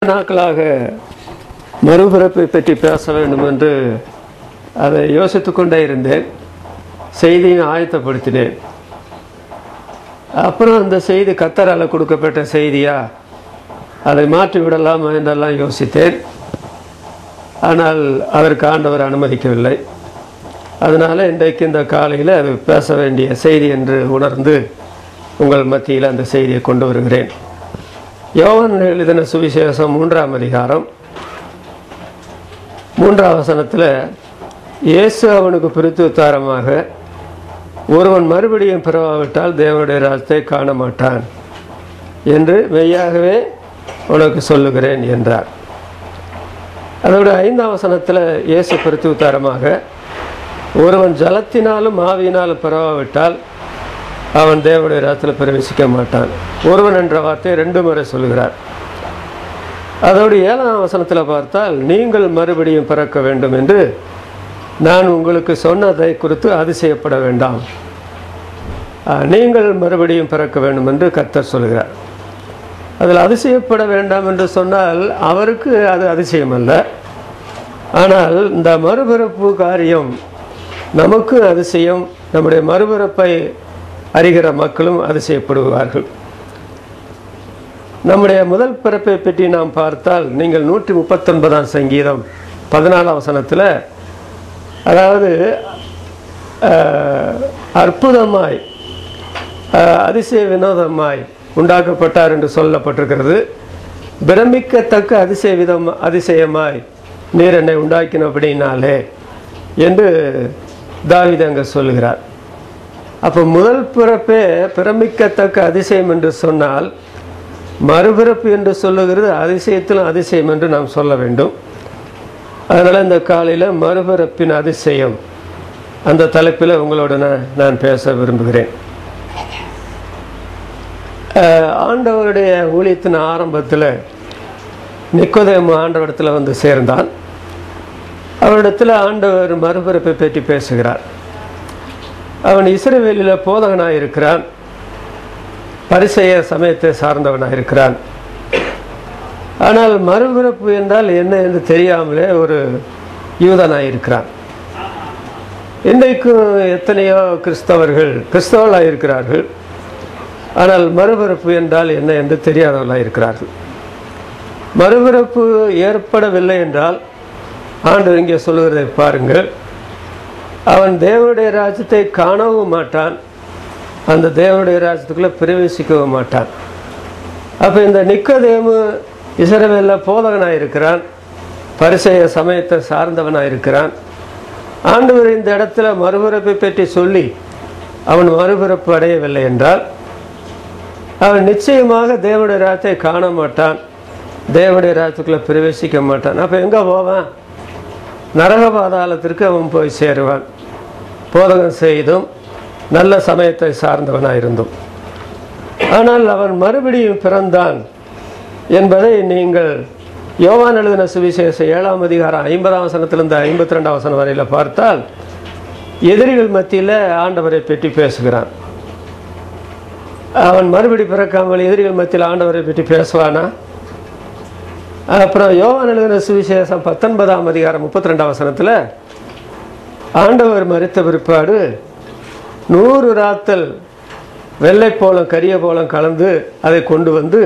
நாட்களாக மறுபிறப்பை பற்றி பேச வேண்டும் என்று அதை யோசித்து கொண்டே இருந்தேன். செய்தியை ஆயத்தப்படுத்தினேன். அப்புறம் அந்த செய்தி கர்த்தரால் கொடுக்கப்பட்ட செய்தியா, அதை மாற்றி விடலாமா என்றெல்லாம் யோசித்தேன். ஆனால் அதற்கு ஆண்டவர் அனுமதிக்கவில்லை. அதனால் இன்றைக்கு இந்த காலையில் அது பேச வேண்டிய செய்தி என்று உணர்ந்து உங்கள் மத்தியில் அந்த செய்தியை கொண்டு வருகிறேன். யோவான் எழுதின சுவிசேஷம் 3ஆம் அதிகாரம் 3ஆம் வசனத்தில் இயேசு அவனுக்கு பிரத்யுத்தரமாக, ஒருவன் மறுபடியும் பிறவாவிட்டால் தேவனுடைய ராஜ்யத்தை காண மாட்டான் என்று மெய்யாகவே உனக்கு சொல்லுகிறேன் என்றார். அதோட 5ஆம் வசனத்தில் இயேசு பிரத்யுத்தரமாக, ஒருவன் ஜலத்தினாலும் ஆவியினாலும் பிறவாவிட்டால் அவன் தேவனுடைய ராஜ்யத்தில் பிரவேசிக்க மாட்டான். ஒருவன் என்ற வார்த்தையை 2 முறை சொல்கிறார். அதோடு 7ஆம் வசனத்தில் பார்த்தால், நீங்கள் மறுபடியும் பிறக்க வேண்டும் என்று நான் உங்களுக்கு சொன்னதை குறித்து அதிசயப்பட வேண்டாம். நீங்கள் மறுபடியும் பிறக்க வேண்டும் என்று கர்த்தர் சொல்கிறார். அதில் அதிசயப்பட வேண்டாம் என்று சொன்னால் அவருக்கு அது அதிசயம் அல்ல. ஆனால் இந்த மறுபிறப்பு காரியம் நமக்கு அதிசயம். நம்முடைய மறுபிறப்பை அறிகிற மக்களும் அதிசயப்படுவார்கள். நம்முடைய முதல் பிறப்பை பற்றி நாம் பார்த்தால், நீங்கள் 139ஆம் சங்கீதம் 14ஆம் வசனத்தில், அதாவது அற்புதமாய் அதிசய வினோதமாய் உண்டாக்கப்பட்டார் என்று சொல்லப்பட்டிருக்கிறது. பிரமிக்கத்தக்க அதிசயமாய் நீர் என்னை உண்டாக்கினபடினாலே என்று தாவீது அங்கே சொல்கிறார். அப்போ முதல் பிறப்பே பிரமிக்கத்தக்க அதிசயம் என்று சொன்னால், மறுபிறப்பு என்று சொல்லுகிறது அதிசயத்திலும் அதிசயம் என்று நாம் சொல்ல வேண்டும். அதனால் இந்த காலையில் மறுபிறப்பின் அதிசயம் அந்த தலைப்பில் உங்களோட நான் பேச விரும்புகிறேன். ஆண்டவருடைய ஊழியத்தின் ஆரம்பத்தில் நிக்கோதேமு ஆண்டவரிடத்தில் வந்து சேர்ந்தான். அவரிடத்தில் ஆண்டவர் மறுபிறப்பை பற்றி பேசுகிறார். அவன் இஸ்ரவேலில் போதகனாக இருக்கிறான். பரிசேய சமயத்தை சார்ந்தவனாக இருக்கிறான். ஆனால் மறுபிறப்பு என்றால் என்ன என்று தெரியாமலே ஒரு யூதனாக இருக்கிறான். இன்றைக்கும் எத்தனையோ கிறிஸ்தவர்களாக இருக்கிறார்கள். ஆனால் மறுபிறப்பு என்றால் என்ன என்று தெரியாதவர்களாக இருக்கிறார்கள். மறுபிறப்பு ஏற்படவில்லை என்றால் ஆண்டவர் இங்கே சொல்லுகிறதை பாருங்கள், அவன் தேவனுடைய ராஜ்யத்தை காணவும் மாட்டான், அந்த தேவனுடைய ராஜ்யத்துக்குள்ளே பிரவேசிக்கவும் மாட்டான். அப்போ இந்த நிக்கோதேமு இஸ்ரவேலில் போதகனாக இருக்கிறான், பரிசேய சமயத்தை சார்ந்தவனாக இருக்கிறான். ஆண்டவர் இந்த இடத்துல மறுபிறப்பை பற்றி சொல்லி அவன் மறுபிறப்பு அடையவில்லை என்றால் அவன் நிச்சயமாக தேவனுடைய ராஜ்யத்தை காண மாட்டான், தேவனுடைய ராஜ்யத்துக்குள்ளே பிரவேசிக்க மாட்டான். அப்போ எங்கே போவான்? நரக பாதாளத்திற்கு அவன் போய் சேருவான். போதகம் செய்தும் நல்ல சமயத்தை சார்ந்தவனாக இருந்தும். ஆனால் அவன் மறுபடியும் பிறந்தான் என்பதை நீங்கள் யோவான் எழுதின சுவிசேஷம் 7ஆம் அதிகாரம் 50ஆம் வசனத்திலிருந்து 52ஆம் வசனம் வரையில் பார்த்தால், எதிரிகள் மத்தியில் ஆண்டவரை பற்றி பேசுகிறான். அவன் மறுபடி பிறக்காமல் எதிரிகள் மத்தியில் ஆண்டவரை பற்றி பேசுவானா? அப்புறம் யோவான் எழுதின சுவிசேஷம் 19ஆம் அதிகாரம் 32ஆம் வசனத்தில், ஆண்டவர் மரித்த பிற்பாடு 100 ராத்தல் வெள்ளை போலம் கரிய போலம் கலந்து அதை கொண்டு வந்து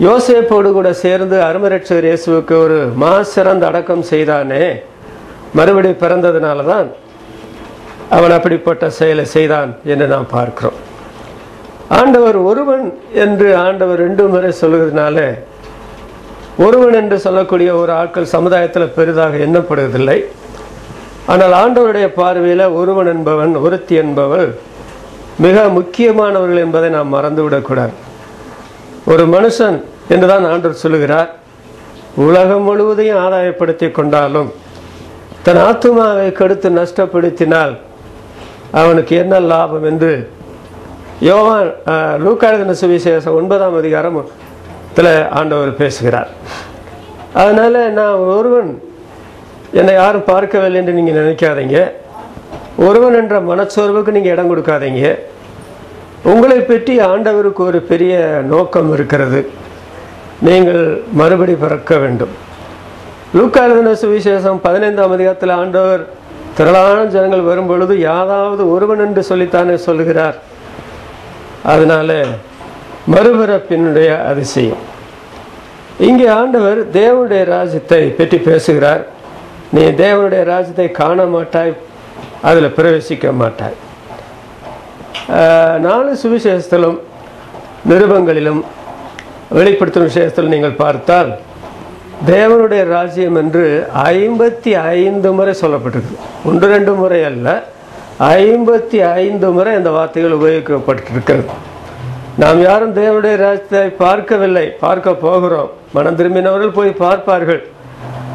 யோசேப்போடு கூட சேர்ந்து அருமரட்சகர் இயேசுவுக்கு ஒரு மாசிறந்த அடக்கம் செய்தானே, மறுபடி பிறந்ததுனால தான் அவன் அப்படிப்பட்ட செயலை செய்தான் என்று நாம் பார்க்கிறோம். ஆண்டவர் ஒருவன் என்று ஆண்டவர் 2 முறை சொல்லுகிறதுனால ஒருவன் என்று சொல்லக்கூடிய ஒரு ஆட்கள் சமுதாயத்தில் பெரிதாக எண்ணப்படுவதில்லை. ஆனால் ஆண்டவருடைய பார்வையில் ஒருவன் என்பவன், ஒருத்தி என்பவள் மிக முக்கியமானவர்கள் என்பதை நாம் மறந்துவிடக்கூடாது. ஒரு மனுஷன் என்றுதான் ஆண்டவர் சொல்லுகிறார். உலகம் முழுவதையும் ஆதாயப்படுத்தி கொண்டாலும் தன் ஆத்துமாவை கெடுத்து நஷ்டப்படுத்தினால் அவனுக்கு என்ன லாபம் என்று யோவான் லூக்கா எழுதின சுவிசேஷம் 9ஆம் அதிகாரத்தில் ஆண்டவர் பேசுகிறார். அதனால் நான் ஒருவன் என்னை யாரும் பார்க்கவில்லை என்று நீங்கள் நினைக்காதீங்க. ஒருவன் என்ற மனச்சோர்வுக்கு நீங்கள் இடம் கொடுக்காதீங்க. உங்களை பற்றி ஆண்டவருக்கு ஒரு பெரிய நோக்கம் இருக்கிறது. நீங்கள் மறுபடி பிறக்க வேண்டும். லூக்கா எழுதின சுவிசேஷம் 15ஆம் அதிகாரத்தில் ஆண்டவர் திரளான ஜனங்கள் வரும் பொழுது யாராவது ஒருவன் என்று சொல்லித்தானே சொல்லுகிறார். அதனால மறுபிறப்பினுடைய அதிசயம். இங்கே ஆண்டவர் தேவனுடைய ராஜ்யத்தை பற்றி பேசுகிறார். நீ தேவனுடைய ராஜ்யத்தை காண மாட்டாய், அதில் பிரவேசிக்க மாட்டாய். 4 சுவிசேஷத்திலும் நிருபங்களிலும் வெளிப்படுத்தும் விசேஷத்தில் நீங்கள் பார்த்தால் தேவனுடைய ராஜ்யம் என்று 55 முறை சொல்லப்பட்டிருக்கு. 1-2 முறை அல்ல, 55 முறை இந்த வார்த்தைகள் உபயோகிக்கப்பட்டிருக்கிறது. நாம் யாரும் தேவனுடைய ராஜ்யத்தை பார்க்கவில்லை, பார்க்க போகிறோம். மனம் திரும்பினவர்கள் போய் பார்ப்பார்கள்,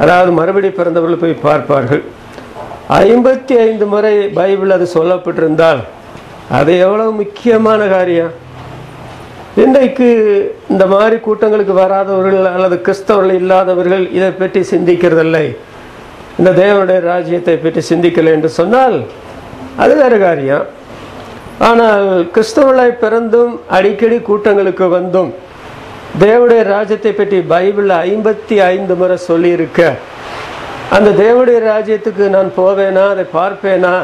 அதாவது மறுபடி பிறந்தவர்கள் போய் பார்ப்பார்கள். 55 முறை பைபிள் அது சொல்லப்பட்டிருந்தால் அது எவ்வளவு முக்கியமான காரியம். இன்றைக்கு இந்த மாதிரி கூட்டங்களுக்கு வராதவர்கள் அல்லது கிறிஸ்தவர்கள் இல்லாதவர்கள் இதை பற்றி சிந்திக்கிறதில்லை, இந்த தேவனுடைய ராஜ்யத்தை பற்றி சிந்திக்கலை என்று சொன்னால் அது வேறு காரியம். ஆனால் கிறிஸ்தவர்களாய் பிறந்தும் அடிக்கடி கூட்டங்களுக்கு வந்தும் தேவனுடைய ராஜ்யத்தை பற்றி பைபிளில் 55 முறை சொல்லியிருக்க, அந்த தேவனுடைய ராஜ்யத்துக்கு நான் போவேனா, அதை பார்ப்பேனா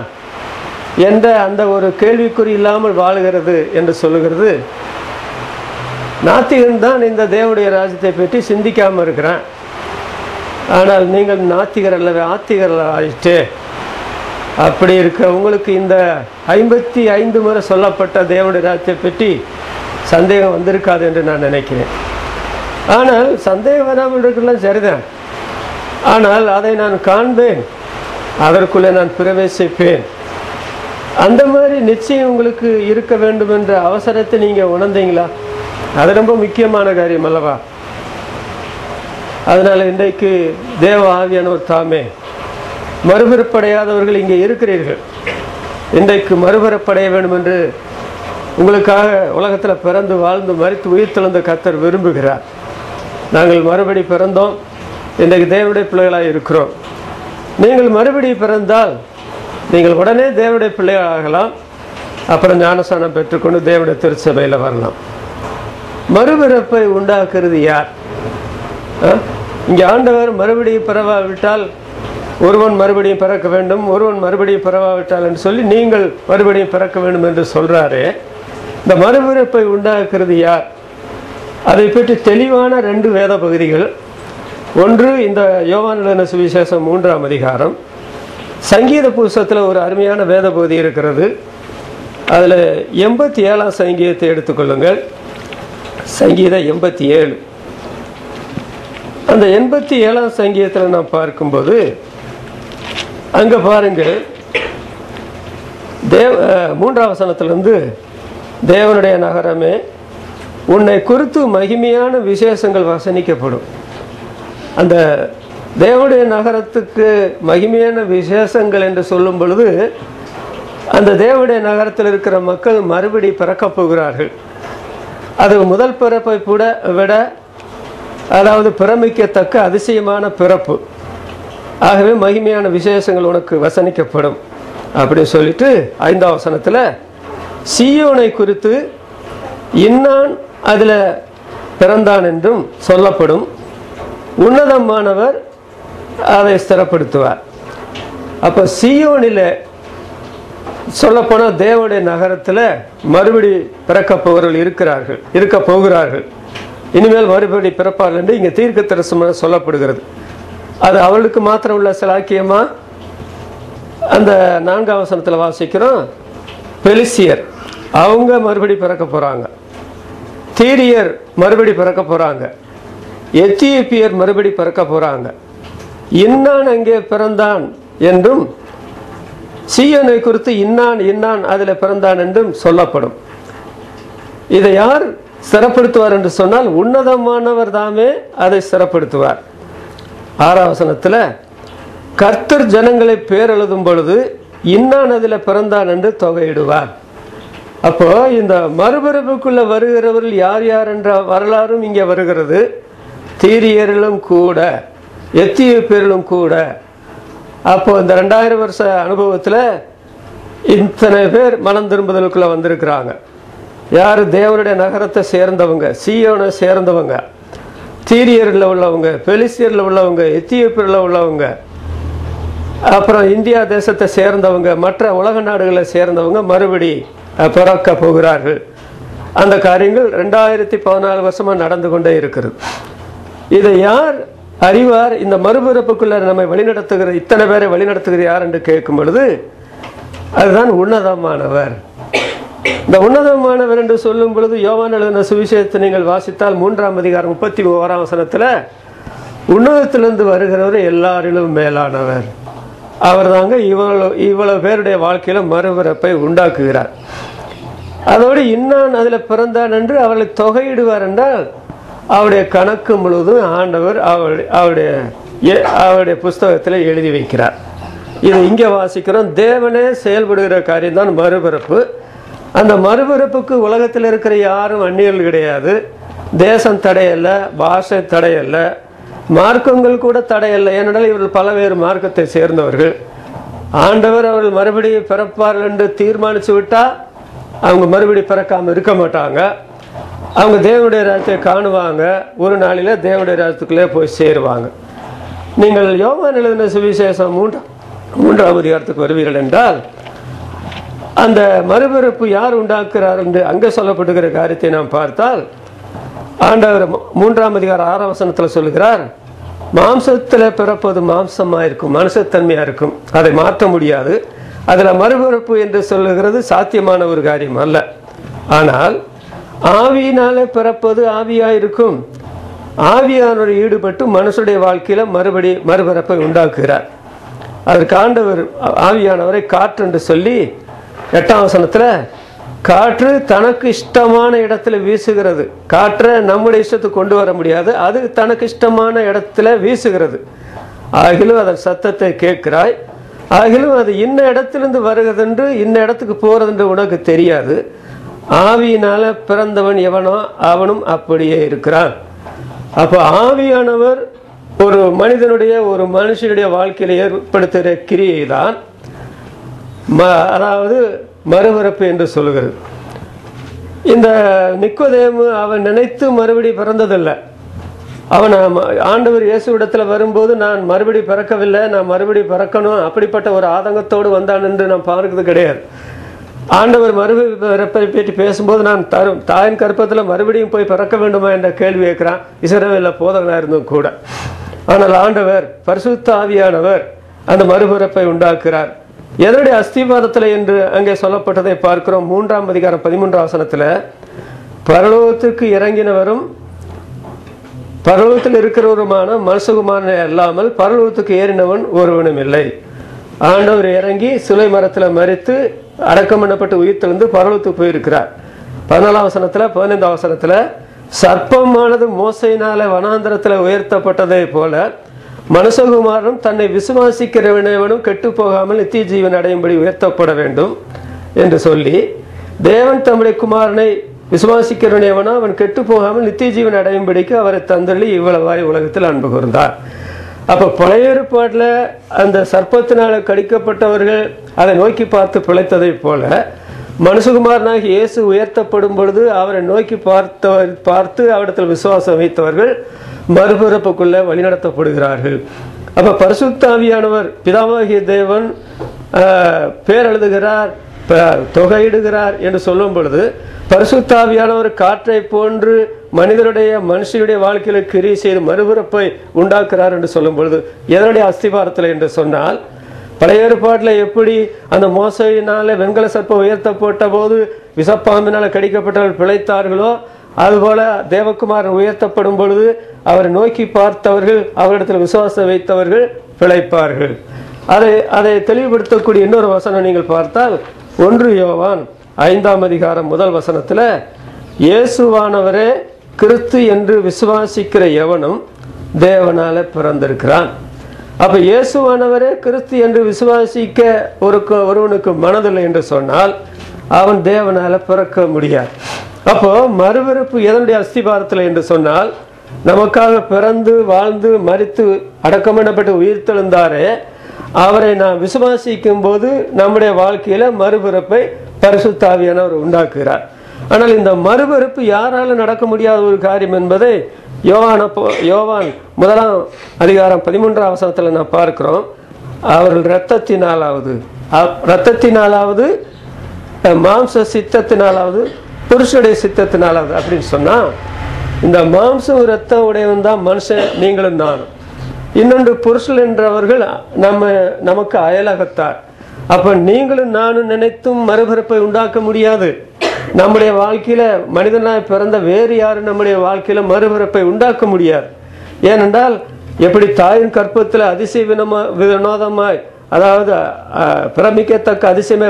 என்ற அந்த ஒரு கேள்விக்குறி இல்லாமல் வாழுகிறது என்று சொல்லுகிறது. நாத்திகன் தான் இந்த தேவனுடைய ராஜ்யத்தை பற்றி சிந்திக்காமல் இருக்கிறான். ஆனால் நீங்கள் நாத்திகர் அல்லவே ஆத்திகர் ஆயிட்டே. அப்படி இருக்க உங்களுக்கு இந்த 55 முறை சொல்லப்பட்ட தேவனுடைய ராஜ்யத்தை பற்றி சந்தேகம் வந்திருக்காது என்று நான் நினைக்கிறேன். ஆனால் சந்தேகம் வராமல் இருக்கலாம் சரிதான். ஆனால் அதை நான் காண்பேன், அதற்குள்ளே நான் பிரவேசிப்பேன். அந்த மாதிரி நிச்சயம் உங்களுக்கு இருக்க வேண்டும் என்ற அவசரத்தை நீங்கள் உணர்ந்தீங்களா? அது ரொம்ப முக்கியமான காரியம் அல்லவா? அதனால் இன்றைக்கு தேவ ஆவியானவர் தாமே, மறுபிறப்படையாதவர்கள் இங்கே இருக்கிறீர்கள், இன்றைக்கு மறுபிறப்படைய வேண்டும் என்று உங்களுக்காக உலகத்தில் பிறந்து வாழ்ந்து மரித்து உயிர் தெழுந்த கர்த்தர் விரும்புகிறார். நாங்கள் மறுபடி பிறந்தோம், இன்றைக்கு தேவனுடைய பிள்ளைகளாக இருக்கிறோம். நீங்கள் மறுபடி பிறந்தால் நீங்கள் உடனே தேவனுடைய பிள்ளைகள் ஆகலாம். அப்புறம் ஞானஸ்நானம் பெற்றுக்கொண்டு தேவனுடைய திருச்சபையில் வரலாம். மறுபிறப்பை உண்டாக்குறது யார்? இங்கே ஆண்டவர் மறுபடியும் பிறவாவிட்டால் ஒருவன் மறுபடியும் பிறக்க வேண்டும், ஒருவன் மறுபடியும் பிறவாவிட்டால் என்று சொல்லி நீங்கள் மறுபடியும் பிறக்க வேண்டும் என்று சொல்கிறாரே, இந்த மறுபிறப்பை உண்டாக்குறது யார்? அதை பற்றி தெளிவான 2 வேத பகுதிகள். ஒன்று இந்த யோவான் எழுதின சுவிசேஷம் 3ஆம் அதிகாரம். சங்கீத புஸ்தகத்தில் ஒரு அருமையான வேத பகுதி இருக்கிறது. அதில் 87ஆம் சங்கீதத்தை எடுத்துக்கொள்ளுங்கள். சங்கீதம் 87. அந்த 87ஆம் சங்கீதத்தில் நாம் பார்க்கும்போது அங்கே பாருங்கள், 3ஆம் வசனத்திலிருந்து, தேவனுடைய நகரமே உன்னை குறித்து மகிமையான விசேஷங்கள் வசனிக்கப்படும். அந்த தேவனுடைய நகரத்துக்கு மகிமையான விசேஷங்கள் என்று சொல்லும் பொழுது அந்த தேவனுடைய நகரத்தில் இருக்கிற மக்கள் மறுபடி பிறக்கப் போகிறார்கள். அது முதல் பிறப்பை கூட விட, அதாவது பிரமிக்கத்தக்க அதிசயமான பிறப்பு. ஆகவே மகிமையான விசேஷங்கள் உனக்கு வசனிக்கப்படும் அப்படி சொல்லிட்டு 5ஆம் வசனத்தில், சீயோனை குறித்து இன்னான் அதில் பிறந்தான் என்றும் சொல்லப்படும், உன்னதமானவர் அதை ஸ்திரப்படுத்துவார். அப்போ சீயோனில் சொல்லப்போனால் தேவனுடைய நகரத்தில் மறுபடி பிறக்கப்போவர்கள் இருக்க போகிறார்கள். இனிமேல் மறுபடி பிறப்பார்கள் என்று இங்கே தீர்க்கதரிசனமாக சொல்லப்படுகிறது. அது அவளுக்கு மாத்திரம் உள்ள சிலாக்கியமா? அந்த 4ஆம் வசனத்தில் வாசிக்கிறோம், பெலிசியர் அவங்க மறுபடி பிறக்க போகிறாங்க, தீரியர் மறுபடி பிறக்க போகிறாங்க, எத்தியோப்பியர் மறுபடி பிறக்க போகிறாங்க. இன்னான் அங்கே பிறந்தான் என்றும் சீயோனை குறித்து இன்னான் அதில் பிறந்தான் என்றும் சொல்லப்படும். இதை யார் சிறப்படுத்துவார் என்று சொன்னால் உன்னதமானவர் தாமே அதை சிறப்படுத்துவார். 6ஆம் வசனத்தில், கர்த்தர் ஜனங்களை பேர் எழுதும் பொழுது இன்னான் அதில் பிறந்தான் என்று தொகையிடுவார். அப்போ இந்த மறுபிறப்புக்குள்ள வருகிறவர்கள் யார் யார் என்ற வரலாறும் இங்கே வருகிறது. தீரியர்களும் கூட, எத்தியோப்பியர்களும் கூட. அப்போ இந்த 2000 வருஷ அனுபவத்தில் இத்தனை பேர் மனம் திரும்புதலுக்குள்ள வந்திருக்கிறாங்க. யார்? தேவனுடைய நகரத்தை சேர்ந்தவங்க, சீயோனை சேர்ந்தவங்க. சீரியரில் உள்ளவங்க, பெலிஸ்தியரில் உள்ளவங்க, எத்தியோப்பியரில் உள்ளவங்க, அப்புறம் இந்தியா தேசத்தை சேர்ந்தவங்க, மற்ற உலக நாடுகளை சேர்ந்தவங்க மறுபடி பிறக்க போகிறார்கள். அந்த காரியங்கள் 2014 வருஷமாக நடந்து கொண்டே இருக்கிறது. இதை யார் அறிவார்? இந்த மறுபிறப்புக்குள்ள நம்மை வழிநடத்துகிற இத்தனை பேரை வழிநடத்துகிற யார் என்று கேட்கும் பொழுது அதுதான் உன்னதமானவர். இந்த உன்னதமானவர் என்று சொல்லும் பொழுது யோவான் எழுதின சுவிசேஷத்தை நீங்கள் வாசித்தால் 3ஆம் அதிகாரம் 31ஆம் வசனத்தில் உன்னதத்திலிருந்து வருகிறவர் எல்லாரிலும் மேலானவர், அவர் தாங்க இவ்வளவு பேருடைய வாழ்க்கையில மறுபிறப்பை உண்டாக்குகிறார். அதோடு இன்னான் அதில் பிறந்தான் என்று அவர்களை தொகையிடுவார் என்றால் அவருடைய கணக்கு முழுவதும் ஆண்டவர் அவருடைய புஸ்தகத்தில் எழுதி வைக்கிறார். இது இங்கே வாசிக்கிறோம். தேவனே செயல்படுகிற காரியம் தான் மறுபிறப்பு. அந்த மறுபிறப்புக்கு உலகத்தில் இருக்கிற யாரும் அந்நியர்கள் கிடையாது. தேசம் தடையல்ல, பாஷை தடையல்ல, மார்க்கங்கள் கூட தடையல்ல. ஏனென்றால் இவர்கள் பலவேறு மார்க்கத்தை சேர்ந்தவர்கள். ஆண்டவர் அவர்கள் மறுபடியும் பிறப்பார்கள் என்று தீர்மானித்து விட்டால் அவங்க மறுபடியும் பிறக்காமல் இருக்க மாட்டாங்க. அவங்க தேவனுடைய ராஜ்யத்தை காணுவாங்க. ஒரு நாளில் தேவனுடைய ராஜ்யத்துக்குள்ளே போய் சேருவாங்க. நீங்கள் யோவான் எழுதின சுவிசேஷம் 3ஆம் அதிகாரத்துக்கு வருவீர்கள் என்றால் அந்த மறுபிறப்பு யார் உண்டாக்குறார் என்று அங்கே சொல்லப்படுகிற காரியத்தை நாம் பார்த்தால் ஆண்டவர் 3ஆம் அதிகாரம் 6ஆம் வசனத்தில் சொல்லுகிறார், மாம்சத்தில் பிறப்பது மாம்சமாக இருக்கும், மனுஷத்தன்மையாக இருக்கும், அதை மாற்ற முடியாது. அதில் மறுபிறப்பு என்று சொல்லுகிறது சாத்தியமான ஒரு காரியம் அல்ல. ஆனால் ஆவியினாலே பிறப்பது ஆவியாக இருக்கும். ஆவியானோடு ஈடுபட்டு மனுஷனுடைய வாழ்க்கையில் மறுபிறப்பை உண்டாக்குகிறார். அதற்கு ஆண்டவர் ஆவியானவரை காற்று என்று சொல்லி 8ஆம் வசனத்தில் காற்று தனக்கு இஷ்டமான இடத்துல வீசுகிறது. காற்றை நம்முடைய இஷ்டத்துக்கு கொண்டு வர முடியாது, அது தனக்கு இஷ்டமான இடத்துல வீசுகிறது. ஆகிலும் அதன் சத்தத்தை கேட்கிறாய், ஆகிலும் அது இன்ன இடத்திலிருந்து வருகிறதென்று இன்ன இடத்துக்கு போறதென்று உனக்கு தெரியாது. ஆவியினால பிறந்தவன் எவனோ அவனும் அப்படியே இருக்கிறான். அப்போ ஆவியானவர் ஒரு மனுஷனுடைய வாழ்க்கையில ஏற்படுத்துகிற கிரியை தான் அதாவது மறுபிறப்பு என்று சொல்லுகிறது. இந்த நிக்கோதேமு அவன் நினைத்து மறுபடி பிறந்ததில்லை. அவன் ஆண்டவர் இயேசுவிடத்தில் வரும்போது நான் மறுபடி பிறக்கவில்லை, நான் மறுபடி பிறக்கணும் அப்படிப்பட்ட ஒரு ஆதங்கத்தோடு வந்தான் என்று நான் பார்க்கிறது கிடையாது. ஆண்டவர் மறுபிறப்பை பற்றி பேசும்போது நான் தாயின் கற்பத்தில் மறுபடியும் போய் பிறக்க வேண்டுமா என்ற கேள்வி கேட்கிறான். இஸ்ரவேலில் போதகனாக இருந்தும் கூட. ஆனால் ஆண்டவர் பரிசுத்த ஆவியானவர் அந்த மறுபிறப்பை உண்டாக்குறார். எதனுடைய அஸ்திபாரத்தில் என்று அங்கே சொல்லப்பட்டதை பார்க்கிறோம். 3ஆம் அதிகாரம் 13ஆம் வசனத்தில் பரலோகத்துக்கு இறங்கினவரும் பரலோகத்தில் இருக்கிறவருமான மனுஷகுமாரனை அல்லாமல் பரலோகத்துக்கு ஏறினவன் ஒருவனும் இல்லை. ஆண்டவர் இறங்கி சிலை மரத்தில் மரித்து அடக்கம் பண்ணப்பட்டு உயிர்த்தெழுந்து பரலோகத்துக்கு போயிருக்கிறார். 14ஆம் வசனத்தில் 15ஆம் வசனத்தில் சர்ப்பமானது மோசையினால வனாந்தரத்தில் உயர்த்தப்பட்டதை போல மனுஷகுமாரனும் தன்னை விசுவாசிக்கிறவனும் கெட்டு போகாமல் நித்திய ஜீவன் அடையும்படி உயர்த்தப்பட வேண்டும் என்று சொல்லி, தேவன் தம்முடைய குமாரனை விசுவாசிக்கிறவனேவனோ அவன் கெட்டு போகாமல் நித்திய ஜீவன் அடையும்படிக்கு அவரை தந்தள்ளி இவ்வளவாய் உலகத்தில் அன்பு கூர்ந்தார். அப்போ பழைய ஏற்பாட்டில் அந்த சர்ப்பத்தினால கடிக்கப்பட்டவர்கள் அதை நோக்கி பார்த்து பிழைத்ததை போல மனுஷகுமாரனாகி இயேசு உயர்த்தப்படும் பொழுது அவரை நோக்கி பார்த்து அவரிடத்தில் விசுவாசம் வைத்தவர்கள் மறுபிறப்புக்குள்ள வழிநடத்தப்படுகிறார்கள். அப்ப பரிசுத்த ஆவியானவர் பிதாவாகிய தேவன் பேரெழுதுகிறார், தொகையிடுகிறார் என்று சொல்லும் பொழுது பரிசுத்த ஆவியானவர் காற்றை போன்று மனுஷனுடைய வாழ்க்கையில கிரியை செய்து மறுபிறப்பை உண்டாக்குறார் என்று சொல்லும் பொழுது எதனுடைய அஸ்திபாரத்தில் என்று சொன்னால், பழைய ஏற்பாட்டில் எப்படி அந்த மோசையினால வெண்கல சர்ப்பம் உயர்த்தப்பட்ட போது விஷப்பாம்பினால் கடிக்கப்பட்டவர்கள் பிழைத்தார்களோ, அதுபோல தேவகுமாரன் உயர்த்தப்படும் பொழுது அவரை நோக்கி பார்த்தவர்கள் அவரிடத்தில் விசுவாசம் வைத்தவர்கள் பிழைப்பார்கள். அதை தெளிவுபடுத்தக்கூடிய இன்னொரு வசனம் நீங்கள் பார்த்தால் 1 யோவான் 5ஆம் அதிகாரம் 1 வசனத்தில் இயேசுவானவரே கிறிஸ்து என்று விசுவாசிக்கிற எவனும் தேவனால பிறந்திருக்கிறான். அப்ப இயேசுவானவரே கிறிஸ்து என்று விசுவாசிக்க ஒருவனுக்கு மனதில்லை என்று சொன்னால் அவன் தேவனால பிறக்க முடியாது. அப்போ மறுபிறப்பு எதனுடைய அஸ்திபாரத்தில் என்று சொன்னால், நமக்காக பிறந்து வாழ்ந்து மரித்து அடக்கம் பண்ணப்பட்டு உயிர்த்தெழுந்தாரே அவரை நாம் விசுவாசிக்கும் போது நம்முடைய வாழ்க்கையில மறுபிறப்பை பரிசுத்த ஆவியானவர் உண்டாக்குகிறார். ஆனால் இந்த மறுபிறப்பு யாராலும் நடக்க முடியாத ஒரு காரியம் என்பதை யோவான் 1:13 நான் பார்க்கிறோம். அவர்கள் இரத்தத்தினாலாவது மாம்ச சித்தத்தினாலாவது புருஷனுடைய சித்தத்தினாலாவது அப்படின்னு சொன்னா, இந்த மாம்சம் இரத்தம் உடையவன் தான் மனுஷன், நீங்களும் நானும். இன்னொன்று புருஷன் என்றவர்கள் நமக்கு அயலகத்தார். அப்ப நீங்களும் நானும் நினைத்தும் மறுபிறப்பை உண்டாக்க முடியாது. நம்முடைய வாழ்க்கையில மனிதனாய் பிறந்த வேறு யாரும் நம்முடைய வாழ்க்கையில மறுபிறப்பை உண்டாக்க முடியாது. ஏனென்றால் எப்படி தாயின் கற்பத்தில் அதிசய வினோதமாய், அதாவது பிரமிக்கத்தக்க அதிசயமே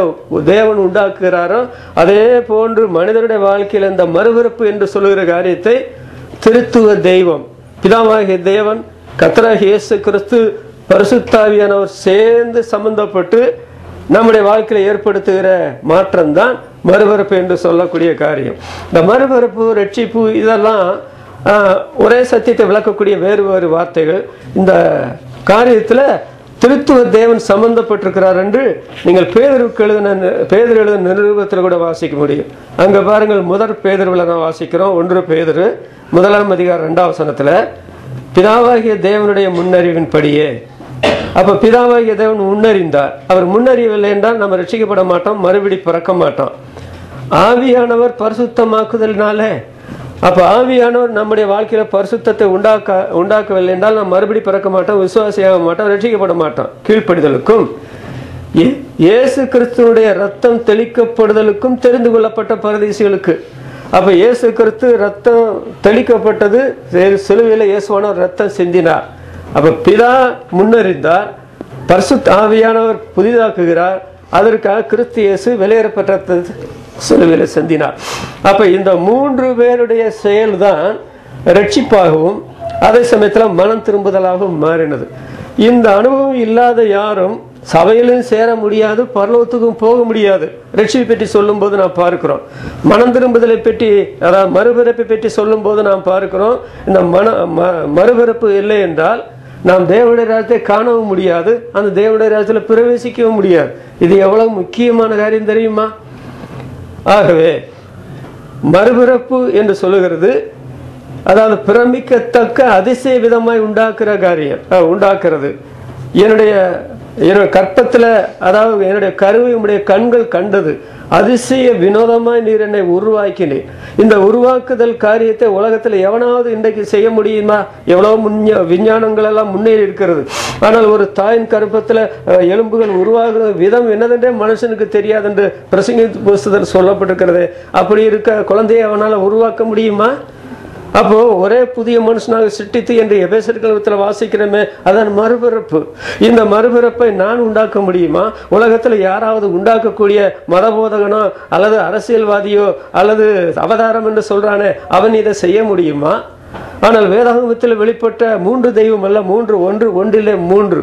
தேவன் உண்டாக்குகிறாரோ, அதே போன்று மனிதனுடைய வாழ்க்கையில் இந்த மறுபிறப்பு என்று சொல்லுகிற காரியத்தை திருத்துவ தெய்வம் பிதாவாகிய தேவன், கர்த்தராகிய இயேசு கிறிஸ்து, பரிசுத்தாவியானவர் சேர்ந்து சம்பந்தப்பட்டு நம்முடைய வாழ்க்கையில ஏற்படுத்துகிற மாற்றம் தான் மறுபிறப்பு என்று சொல்லக்கூடிய காரியம். இந்த மறுபிறப்பு, ரட்சிப்பு இதெல்லாம் ஒரே சத்தியத்தை விளக்கக்கூடிய வேறு வேறு வார்த்தைகள். இந்த காரியத்துல திருத்துவ தேவன் சம்பந்தப்பட்டிருக்கிறார் என்று நீங்கள் பேதுரு எழுதின நிருபத்தில் கூட வாசிக்க முடியும். அங்க பாருங்கள், முதற் பேதுருவில் நான் வாசிக்கிறோம். 1 பேதுரு 1:2 பிதாவாகிய தேவனுடைய முன்னறிவின்படியே. அப்ப பிதாவாகிய தேவன் முன்னறிந்தார். அவர் முன்னறியவில்லை என்றால் நம்ம ரட்சிக்கப்பட மாட்டோம், மறுபடி பிறக்க மாட்டோம். ஆவியானவர் பரிசுத்தமாக்குதலினாலே, அப்ப ஆவியானவர் நம்முடைய வாழ்க்கையில பரிசுத்தத்தை உண்டாக்கவில்லை என்றால் நாம் மறுபடி பிறக்க மாட்டோம், விசுவாசியாக மாட்டோம், ரட்சிக்கப்பட மாட்டோம். கீழ்ப்படிதலுக்கும் இயேசு கிறிஸ்துவனுடைய ரத்தம் தெளிக்கப்படுதலுக்கும் தெரிந்து கொள்ளப்பட்ட பரதேசிகளுக்கு. அப்ப இயேசு கிறிஸ்து ரத்தம் தெளிக்கப்பட்டது, சிலுவையில இயேசுவானவர் ரத்தம் சிந்தினார். அப்ப பிதா முன்னறிந்தார், பரிசுத்த ஆவியானவர் புதிதாக்குகிறார். அதற்காக கிறிஸ்து இயேசு வெளியேறப்பட்ட சிலுவையில சிந்தினார். அப்ப இந்த 3 பேருடைய செயல்தான் ரட்சிப்பாகவும் அதே சமயத்தில் மனம் திரும்புதலாகவும் மாறினது. இந்த அனுபவம் இல்லாத யாரும் சபையிலும் சேர முடியாது, பரலோகத்துக்கும் போக முடியாது. ரட்சிப்பை பற்றி சொல்லும் போது நாம் பார்க்கிறோம், மனம் திரும்புதலை பற்றி, அதாவது மறுபிறப்பை பற்றி சொல்லும் போது நாம் பார்க்கிறோம், இந்த மறுபிறப்பு இல்லை என்றால் நாம் தேவனுடைய ராஜ்யத்தை காணவும் முடியாது, அந்த தேவனுடைய ராஜ்யத்தில் பிரவேசிக்கவும் முடியாது. இது எவ்வளவு முக்கியமான காரியம் தெரியுமா? ஆகவே மறுபிறப்பு என்று சொல்லுகிறது, அதாவது பிரமிக்கத்தக்க அதிசய விதமாய் உண்டாக்குற காரியம் உண்டாக்குறது. என்னுடைய கற்பத்தில், அதாவது என்னுடைய கருவை உடைய கண்கள் கண்டது, அதிசய வினோதமாய் நீர் என்னை உருவாக்கினேன். இந்த உருவாக்குதல் காரியத்தை உலகத்தில் எவனாவது இன்றைக்கு செய்ய முடியுமா? எவ்வளவு விஞ்ஞானங்கள் எல்லாம் முன்னேறி இருக்கிறது. ஆனால் ஒரு தாயின் கற்பத்தில் எலும்புகள் உருவாகுற விதம் என்னதென்றே மனுஷனுக்கு தெரியாது என்று பிரசங்கி புஸ்தகத்தில் சொல்லப்பட்டிருக்கிறது. அப்படி இருக்க குழந்தையை அவனால் உருவாக்க முடியுமா? அப்போ ஒரே புதிய மனுஷனாக சிருஷ்டித்து என்று எபேசியர் கழகத்தில் வாசிக்கிறோமே, அதான் மறுபிறப்பு. இந்த மறுபிறப்பை நான் உண்டாக்க முடியுமா? உலகத்தில் யாராவது உண்டாக்கக்கூடிய மதபோதகனோ அல்லது அரசியல்வாதியோ அல்லது அவதாரம் என்று சொல்றானே, அவன் இதை செய்ய முடியுமா? ஆனால் வேதாகமத்தில் வெளிப்பட்ட 3 தெய்வம் அல்ல, 3 ஒன்று, ஒன்றிலே 3.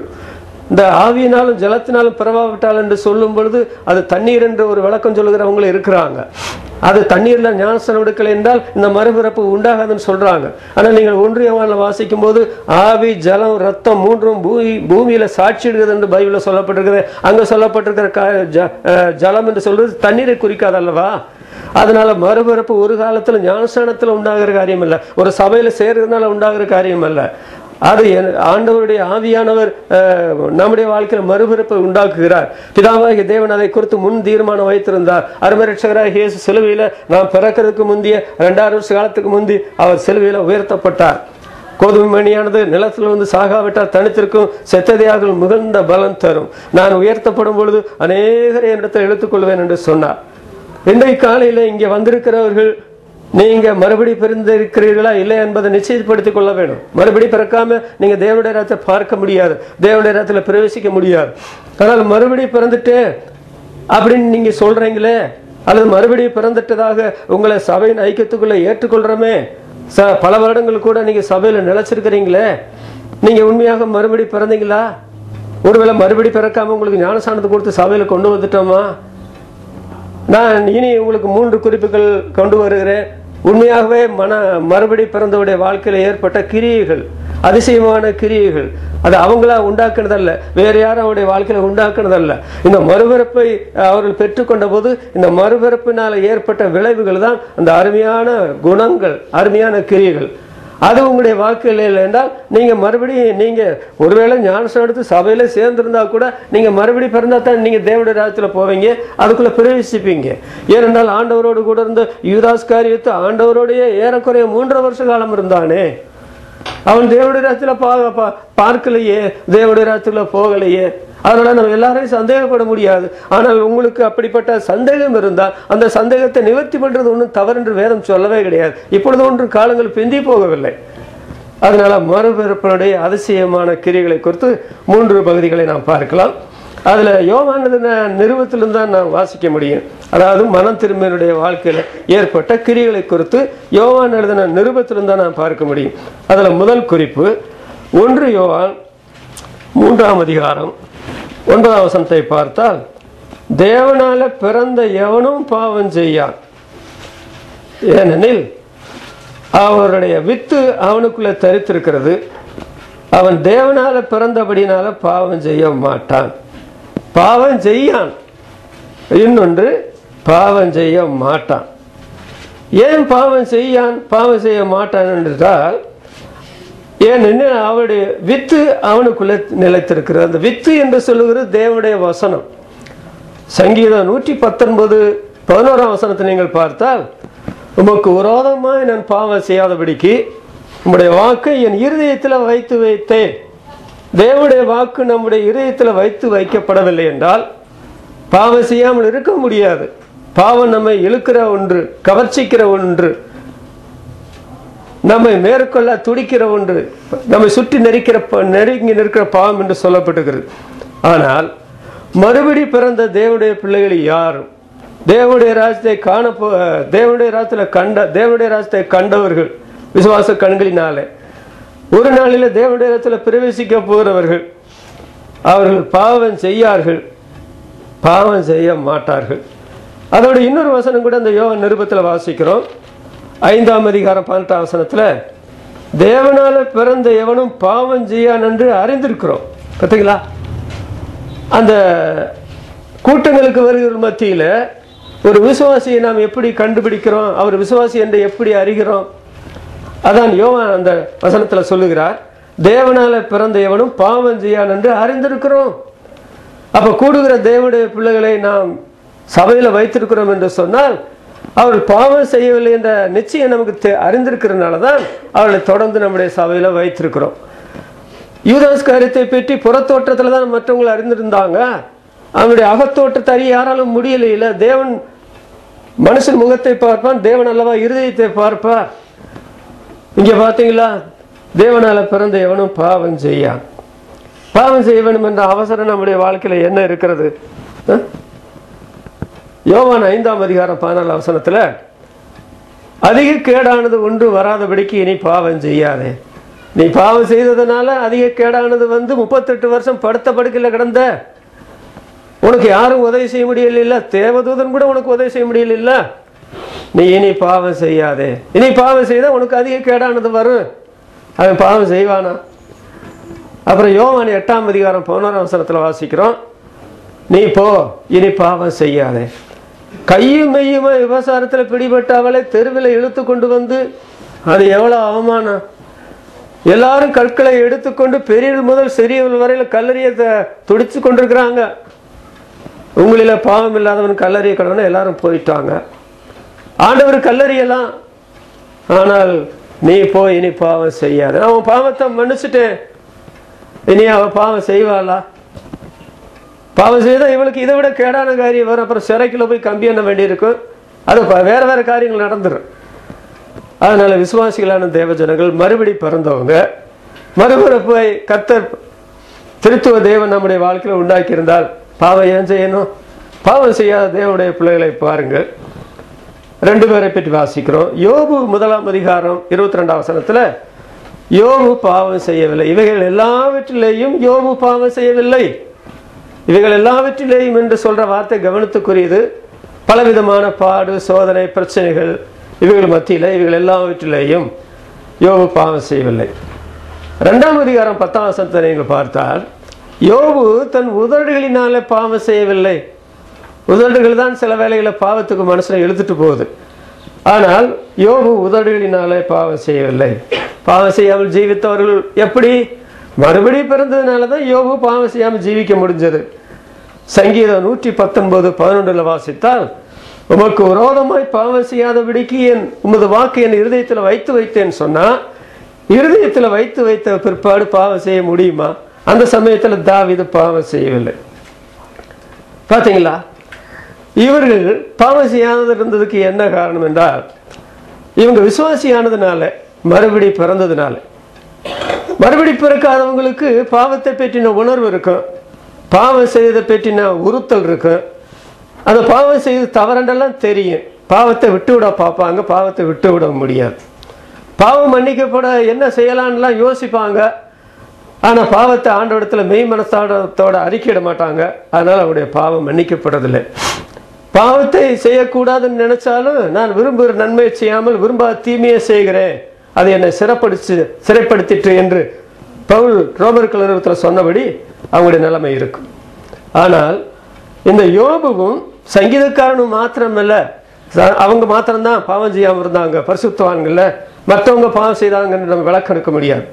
இந்த ஆவியினாலும் ஜலத்தினாலும் பிறவாவிட்டால் என்று சொல்லும் பொழுது அது தண்ணீர் என்று ஒரு விளக்கம் சொல்லுகிறவங்களும் இருக்கிறாங்க. அது தண்ணீர்ல ஞானஸ்நானம் எடுக்கலை என்றால் இந்த மறுபிறப்பு உண்டாகாதுன்னு சொல்றாங்க. ஆனால் நீங்கள் 1 யோவான்ல வாசிக்கும் போது ஆவி, ஜலம், ரத்தம் 3ம் பூமியில சாட்சிடுகிறது என்று பைபிள்ல சொல்லப்பட்டிருக்கிறது. அங்க சொல்லப்பட்டிருக்கிற ஜலம் என்று சொல்றது தண்ணீரை குறிக்காது அல்லவா? அதனால மறுபிறப்பு ஒரு காலத்துல ஞானஸ்நானத்துல உண்டாகிற காரியம் அல்ல, ஒரு சபையில சேர்றதுனால உண்டாகிற காரியம் அல்ல. அது ஆண்டவருடைய ஆவியானவர் நம்முடைய வாழ்க்கையில் மறுபிறப்பை உண்டாக்குகிறார். பிதாவாகிய தேவன் அதை குறித்து முன் தீர்மானம் வைத்திருந்தார். அருமை ரட்சகராகிய இயேசு சிலுவையில நாம் பிறக்கிறதுக்கு முந்தைய 2000 வருஷ காலத்துக்கு முந்தி அவர் சிலுவையில உயர்த்தப்பட்டார். கோதுமை மணியானது நிலத்தில் சாகாவிட்டால் தனித்திருக்கும், செத்ததையாக மிகுந்த பலன் தரும். நான் உயர்த்தப்படும் பொழுது அநேகரை என்னிடத்தில் எடுத்துக்கொள்வேன் என்று சொன்னார். இன்றைய காலையில இங்கே வந்திருக்கிறவர்கள் நீங்க மறுபடி பிறந்திருக்கிறீர்களா இல்லை என்பதை நிச்சயப்படுத்திக் கொள்ள வேண்டும். மறுபடி பிறக்காம நீங்க தேவனுடைய ராஜ்யத்தை பார்க்க முடியாது, தேவனுடைய ராஜ்யத்தில் பிரவேசிக்க முடியாது. ஆனால் மறுபடி பிறந்துட்டு அப்படின்னு நீங்க சொல்றீங்களே, அல்லது மறுபடி பிறந்துட்டதாக உங்களை சபையின் ஐக்கியத்துக்குள்ள ஏற்றுக்கொள்றமே, பல வருடங்கள் கூட நீங்க சபையில நிலைச்சிருக்கிறீங்களே, நீங்க உண்மையாக மறுபடி பிறந்தீங்களா? ஒருவேளை மறுபடி பிறக்காம உங்களுக்கு ஞானஸ்நானத்தை கொடுத்து சபையில கொண்டு வந்துட்டோமா? நான் இனி உங்களுக்கு 3 குறிப்புகள் கொண்டு வருகிறேன். உண்மையாகவே மறுபடி பிறந்தவுடைய வாழ்க்கையில் ஏற்பட்ட கிரியைகள், அதிசயமான கிரியைகள். அது அவங்களா உண்டாக்குனதல்ல, வேற யாரும் அவருடைய வாழ்க்கையில உண்டாக்குனதல்ல. இந்த மறுபிறப்பை அவர்கள் பெற்றுக்கொண்ட போது இந்த மறுபிறப்பினால ஏற்பட்ட விளைவுகள் தான் அந்த அருமையான குணங்கள், அருமையான கிரியைகள். அது உங்களுடைய வாழ்க்கையில் இல்லை என்றால் நீங்க மறுபடியும் நீங்க ஒருவேளை ஞானஸ்நானம் எடுத்து சபையில சேர்ந்திருந்தா கூட நீங்க மறுபடியும் பிறந்தா தான் நீங்க தேவனுடைய ராஜ்யத்துல போவீங்க, அதுக்குள்ள பிரவேசிப்பீங்க. ஏனென்றால் ஆண்டவரோடு கூட இருந்த யூதாஸ் காரியத்து ஆண்டவரோடைய ஏறக்குறைய 3.5 வருஷ காலம் இருந்தானே. அவன் தேவனுடைய ராஜ்யத்துல பார்க்கலையே, தேவனுடைய ராஜ்யத்துல போகலையே. அதனால நம்ம எல்லாரையும் சந்தேகப்பட முடியாது. ஆனால் உங்களுக்கு அப்படிப்பட்ட சந்தேகம் இருந்தால் அந்த சந்தேகத்தை நிவர்த்தி பண்றது ஒன்றும் தவறு என்று வேதம் சொல்லவே கிடையாது. இப்பொழுது ஒன்று காலங்கள் பிந்தி போகவில்லை. அதனால மறுபிறப்பினுடைய அதிசயமான கிரியைகளை குறித்து 3 பகுதிகளை நாம் பார்க்கலாம். அதுல யோவான் நிருபத்திலிருந்து தான் நாம் வாசிக்க முடியும். அதாவது மனம் திரும்பியனுடைய வாழ்க்கையில ஏற்பட்ட கிரியைகளை குறித்து யோவான் எழுதின நிருபத்திலிருந்து தான் நாம் பார்க்க முடியும். அதுல முதல் குறிப்பு 1 யோவான் 3ஆம் அதிகாரம் 9ஆம் வசனத்தை பார்த்தால், தேவனால பிறந்த எவனும் பாவம் செய்யான், ஏனெனில் அவருடைய வித்து அவனுக்குள்ள தரித்திருக்கிறது, அவன் தேவனால பிறந்தபடினால பாவம் செய்ய மாட்டான். பாவம் செய்யான், இன்னொன்று பாவம் செய்ய மாட்டான். ஏன் பாவம் செய்யான் பாவம் செய்ய மாட்டான் என்றால், ஏனெனில் அவருடைய வித்து அவனுக்குள்ள நிலைத்திருக்கிறது. அந்த வித்து என்று சொல்லுகிறது தேவனுடைய வசனம். சங்கீதம் 119:11ஆம் வசனத்தை நீங்கள் பார்த்தால், உமக்கு விரோதமாய் நான் பாவம் செய்யாதபடிக்கு உம்முடைய வாக்கை என் இருதயத்தில் வைத்து வைத்தேன். தேவனுடைய வாக்கு நம்முடைய இருதயத்தில் வைத்து வைக்கப்படவில்லை என்றால் பாவம் செய்யாமல் இருக்க முடியாது. பாவம் நம்மை இழுக்கிற ஒன்று, கவர்ச்சிக்கிற ஒன்று, நம்மை மேற்கொள்ள துடிக்கிற ஒன்று, நம்மை சுற்றி நெருங்கி நிற்கிற பாவம் என்று சொல்லப்பட்டிருக்கிறது. ஆனால் மறுபடி பிறந்த தேவனுடைய பிள்ளைகள் யாரும் தேவனுடைய ராஜ்யத்தை தேவனுடைய ராஜ்யத்தை கண்டவர்கள் விசுவாச கண்களினாலே ஒரு நாளில தேவனுடைய ராஜ்யத்தில் பிரவேசிக்க போகிறவர்கள், அவர்கள் பாவம் செய்யார்கள், பாவம் செய்ய மாட்டார்கள். அதோட இன்னொரு வசனம் கூட அந்த யோவான் நிருபத்தில் வாசிக்கிறோம். 5ஆம் அதிகாரம் 18ஆம் வசனத்துல, தேவனால பிறந்த எவனும் பாவம் செய்யான் என்று அறிந்திருக்கிறோம். பார்த்தீங்களா? அந்த கூட்டங்களுக்கு வருகிற மத்தியில ஒரு விசுவாசியை நாம் எப்படி கண்டுபிடிக்கிறோம், அவர் விசுவாசி என்று எப்படி அறிகிறோம்? அதான் யோவான் அந்த வசனத்துல சொல்லுகிறார், தேவனால பிறந்த எவனும் பாவம் செய்யான் என்று அறிந்திருக்கிறோம். அப்ப கூடுகிற தேவனுடைய பிள்ளைகளை நாம் சபையில வைத்திருக்கிறோம் என்று சொன்னால் அவர் பாவம் செய்யவில்லை என்ற நிச்சயம் நமக்கு அறிந்திருக்கிறதுனால தான் அவர்களை தொடர்ந்து நம்முடைய சபையில வைத்திருக்கிறோம். யூதாஸ் காரியத்தை பற்றி புறத்தோற்றத்துல தான் மற்றவங்களை அறிந்திருந்தாங்க. அவனுடைய அகத்தோற்றத்தை அறிய யாராலும் முடியல. தேவன் மனுஷன் முகத்தை பார்ப்பான், தேவன் அல்லவா இருதயத்தை பார்ப்பார். இங்க பாத்தீங்களா, தேவனால பிறந்த எவனும் பாவம் செய்யான். பாவம் செய்ய வேண்டும் என்ற அவசரம் நம்முடைய வாழ்க்கையில என்ன இருக்கிறது? யோவான் 5ஆம் அதிகாரம் 14ஆம் வசனத்துல, அதிக கேடானது ஒன்று வராதபடிக்கு இனி பாவம் செய்யாதே. நீ பாவம் செய்ததுனால அதிக கேடானது 38 வருஷம் படுத்த படுக்கையில் கிடந்த, உனக்கு யாரும் உதவி செய்ய முடியல, தேவதூதன் கூட உனக்கு உதவி செய்ய முடியல. நீ இனி பாவம் செய்யாதே. இனி பாவம் செய்த உனக்கு அதிக கேடானது வரும். அவன் பாவம் செய்வானா? அப்புறம் யோவான் 8ஆம் அதிகாரம் 11ஆம் வசனத்துல வாசிக்கிறோம், நீ போ, இனி பாவம் செய்யாதே. கையும் மெய்யுமா விபசாரத்தில் பிடிபட்ட அவளை தெருவில் இழுத்து கொண்டு வந்து, அது எவ்வளவு அவமானம்! எல்லாரும் கற்களை எடுத்துக்கொண்டு பெரியவர்கள் முதல் சிறியவர்கள் வரையில கல்லறிய துடிச்சு கொண்டிருக்கிறாங்க. உங்களில பாவம் இல்லாதவன் கல்லறிய கடவுள் எல்லாரும் போயிட்டாங்க. ஆண்டவர் கல்லறியலாம், ஆனால் நீ போய் இனி பாவம் செய்யாத. அவன் பாவத்தை மன்னிச்சுட்டேன், இனி அவன் பாவம் செய்வாளா? பாவம் செய்தா இவளுக்கு இதை விட கேடான காரியம் வரும். அப்புறம் சிறைக்குள்ள போய் கம்பி எண்ண வேண்டியிருக்கும். அது வேற வேற காரியங்கள் நடந்துடும். அதனால விசுவாசிகளான தேவஜனங்கள், மறுபடி பிறந்தவங்க, மறுபிறப்பை கர்த்தர் திருத்துவ தேவன் நம்முடைய வாழ்க்கையில் உண்டாக்கி இருந்தால் பாவம் ஏன் செய்யணும்? பாவம் செய்யாத தேவனுடைய பிள்ளைகளை பாருங்கள். 2 பேரை பற்றி வாசிக்கிறோம். யோபு 1ஆம் அதிகாரம் 22ஆம் வசனத்துல, யோபு பாவம் செய்யவில்லை, இவைகள் எல்லாவற்றிலேயும் யோபு பாவம் செய்யவில்லை. இவைகள் எல்லாவற்றிலேயும் என்று சொல்ற வார்த்தை கவனத்துக்குரியது. பலவிதமான பாடு, சோதனை, பிரச்சனைகள், இவைகள் மத்தியில் இவைகள் எல்லாவற்றிலேயும் யோபு பாவம் செய்யவில்லை. 2ஆம் அதிகாரம் 10ஆம் வசனத்தை நீங்கள் பார்த்தால், யோபு தன் உதடுகளினாலே பாவம் செய்யவில்லை. உதடுகள் தான் சில வேளைகளில் பாவத்துக்கு மனசுல இழுத்துட்டு போகுது. ஆனால் யோபு உதடுகளினாலே பாவம் செய்யவில்லை. பாவம் செய்யாமல் ஜீவித்தவர்கள் எப்படி? மறுபடியும் பிறந்ததுனால தான் யோபு பாவம் செய்யாமல் ஜீவிக்க முடிஞ்சது. சங்கீதம் 119:11 வாசித்தால், உமக்கு விரோதமாய் பாவம் செய்யாதபடிக்கு உமது வாக்கு என் இருதயத்தில் வைத்து வைத்தேன்னு சொன்னா, இருதயத்தில் வைத்து வைத்த பிற்பாடு பாவம் செய்ய முடியுமா? அந்த சமயத்தில் தாவீது பாவம் செய்யவில்லை. பார்த்தீங்களா? இவர்கள் பாவம் செய்யாதது இருந்ததுக்கு என்ன காரணம் என்றால், இவங்க விசுவாசியானதுனால, மறுபடி பிறந்ததுனால. மறுபடி பிறக்காதவங்களுக்கு பாவத்தை பற்றின உணர்வு இருக்கும், பாவம் செய்ததை பற்றின உறுத்தல் இருக்கும். அந்த பாவம் செய்து தவறென்றெல்லாம் தெரியும். பாவத்தை விட்டு விட பார்ப்பாங்க, பாவத்தை விட்டு விட முடியாது. பாவம் மன்னிக்கப்பட என்ன செய்யலான்லாம் யோசிப்பாங்க. ஆனால் பாவத்தை ஆண்டவரிடத்தில் மெய் மனசாடத்தோட அறிக்கையிட மாட்டாங்க. அதனால் அவருடைய பாவம் மன்னிக்கப்படுறதில்லை. பாவத்தை செய்யக்கூடாதுன்னு நினைச்சாலும், நான் விரும்புகிற நன்மையை செய்யாமல் விரும்பாத தீமையை செய்கிறேன், அது என்னை சிறைப்படுத்திற்று என்று பவுல் ரோமர்கள் நிறுவனத்தில் சொன்னபடி அவங்களுடைய நிலைமை இருக்கும். ஆனால் இந்த யோபுவும் சங்கீதக்காரனும் மாத்திரமல்ல, அவங்க மாத்திரம்தான் பாவம் செய்யாமல் இருந்தாங்க, பரிசுத்தவான்கள்ல. மற்றவங்க பாவம் செய்தாங்கன்னு நம்ம விளக்கம் எடுக்க முடியாது.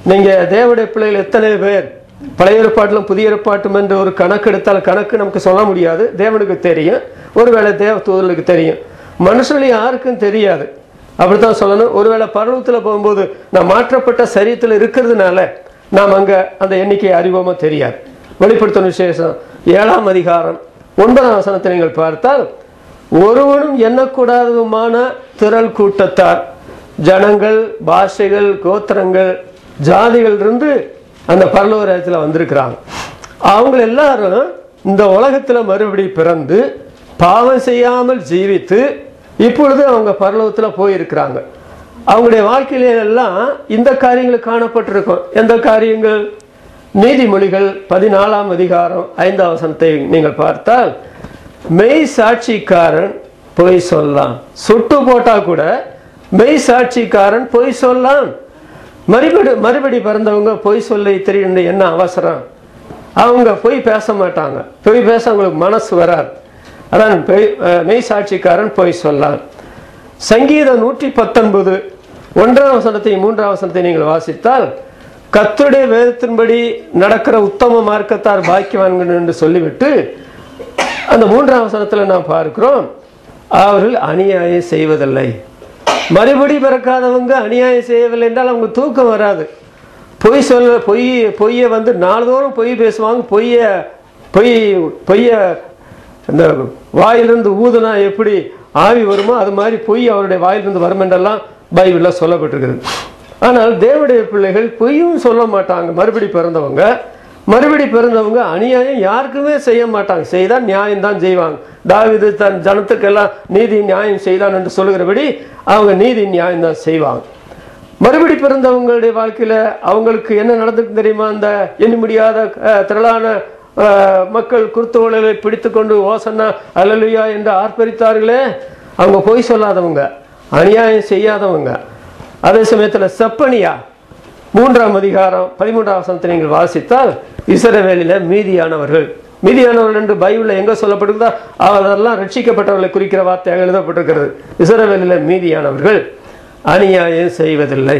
நீங்கள் தேவனுடைய பிள்ளைகள் எத்தனை பேர் பழைய ஏற்பாட்டிலும் புதிய ஏற்பாட்டும் என்று ஒரு கணக்கு எடுத்தால் கணக்கு நமக்கு சொல்ல முடியாது. தேவனுக்கு தெரியும், ஒருவேளை தேவ தூதர்களுக்கு தெரியும், மனுஷனுடைய யாருக்கும் தெரியாது. அப்படித்தான் சொல்லணும். ஒருவேளை பரலோகத்தில் போகும்போது நாம் மாற்றப்பட்ட சரீரத்தில் இருக்கிறதுனால நாம் அங்கே அந்த எண்ணிக்கையை அறிவோமோ தெரியாது. வெளிப்படுத்தும் விசேஷம் 7ஆம் அதிகாரம் 9ஆம் வசனத்தை நீங்கள் பார்த்தால், ஒருவனும் எண்ணக்கூடாததுமான திரள் கூட்டத்தார், ஜனங்கள், பாஷைகள், கோத்திரங்கள், ஜாதிகள் இருந்து அந்த பரலோக ராஜ்யத்தில் வந்திருக்கிறாங்க. அவங்க எல்லாரும் இந்த உலகத்தில் மறுபடி பிறந்து பாவம் செய்யாமல் ஜீவித்து இப்பொழுது அவங்க பரலோகத்தில் போயிருக்கிறாங்க. அவங்களுடைய வாழ்க்கையில எல்லாம் இந்த காரியங்கள் காணப்பட்டிருக்கும். எந்த காரியங்கள்? நீதிமொழிகள் 14ஆம் அதிகாரம் 5ஆம் வசனத்தை நீங்கள் பார்த்தால், மெய் சாட்சிக்காரன் பொய் சொல்லலாம். சுட்டு போட்டா கூட மெய் சாட்சிக்காரன் பொய் சொல்லலாம். மறுபடி பிறந்தவங்க பொய் சொல்ல தெரியும் என்ன அவசரம்? அவங்க பொய் பேச மாட்டாங்க. பொய் பேச அவங்களுக்கு மனசு வராது. அதான் மெய் சாட்சிக்காரன் பொய் சொல்லலாம். சங்கீதம் 119 1ஆம் வசனத்தை 3ஆம் வசனத்தை நீங்கள் வாசித்தால், கர்த்தருடைய வேதத்தின்படி நடக்கிற உத்தம மார்க்கத்தார் பாக்கியவான்கள் என்று சொல்லிவிட்டு அந்த 3ஆம் வசனத்தில் நாம் பார்க்கிறோம், அவர்கள் அநியாயம் செய்வதில்லை. மறுபடி பிறக்காதவங்க அநியாயம் செய்யவில்லை என்றால் அவங்க தூக்கம் வராது. பொய்யை வந்து நாள்தோறும் பொய் பேசுவாங்க. பொய்ய இந்த வாயிலிருந்து ஊதுனா எப்படி ஆவி வருமோ அது மாதிரி பொய் அவருடைய வாயிலிருந்து வரும் என்றெல்லாம் பைபிளில் சொல்லப்பட்டிருக்கிறது. ஆனால் தேவனுடைய பிள்ளைகள் பொய்யும் சொல்ல மாட்டாங்க. மறுபடி பிறந்தவங்க அநியாயம் யாருக்குமே செய்ய மாட்டாங்க. செய்தால் நியாயம்தான் செய்வாங்க. தாவீது தன் ஜனத்துக்கெல்லாம் நீதி நியாயம் செய்தான் என்று சொல்லுகிறபடி அவங்க நீதி நியாயம் தான் செய்வாங்க. மறுபடி பிறந்தவங்களுடைய வாழ்க்கையில அவங்களுக்கு என்ன நடந்துக்கு தெரியுமா? அந்த எண்ணி முடியாத திரளான மக்கள் குருத்தோலை பிடித்து கொண்டு ஓசன்னா அல்லேலூயா என்று ஆர்ப்பரித்தார்களே, அவங்க பொய் சொல்லாதவங்க, அநியாயம் செய்யாதவங்க. அதே சமயத்தில் செப்பனியா 3ஆம் அதிகாரம் 13ஆம் வசனத்தை நீங்கள் வாசித்தால், இஸ்ரவேலில மீதியானவர்கள் என்று பைபிளில் எங்க சொல்லப்பட்டிருந்தா அவரெல்லாம் ரட்சிக்கப்பட்டவர்களை குறிக்கிற வார்த்தையாக எழுதப்பட்டிருக்கிறது. இஸ்ரவேலில மீதியானவர்கள் அநியாயம் செய்வதில்லை.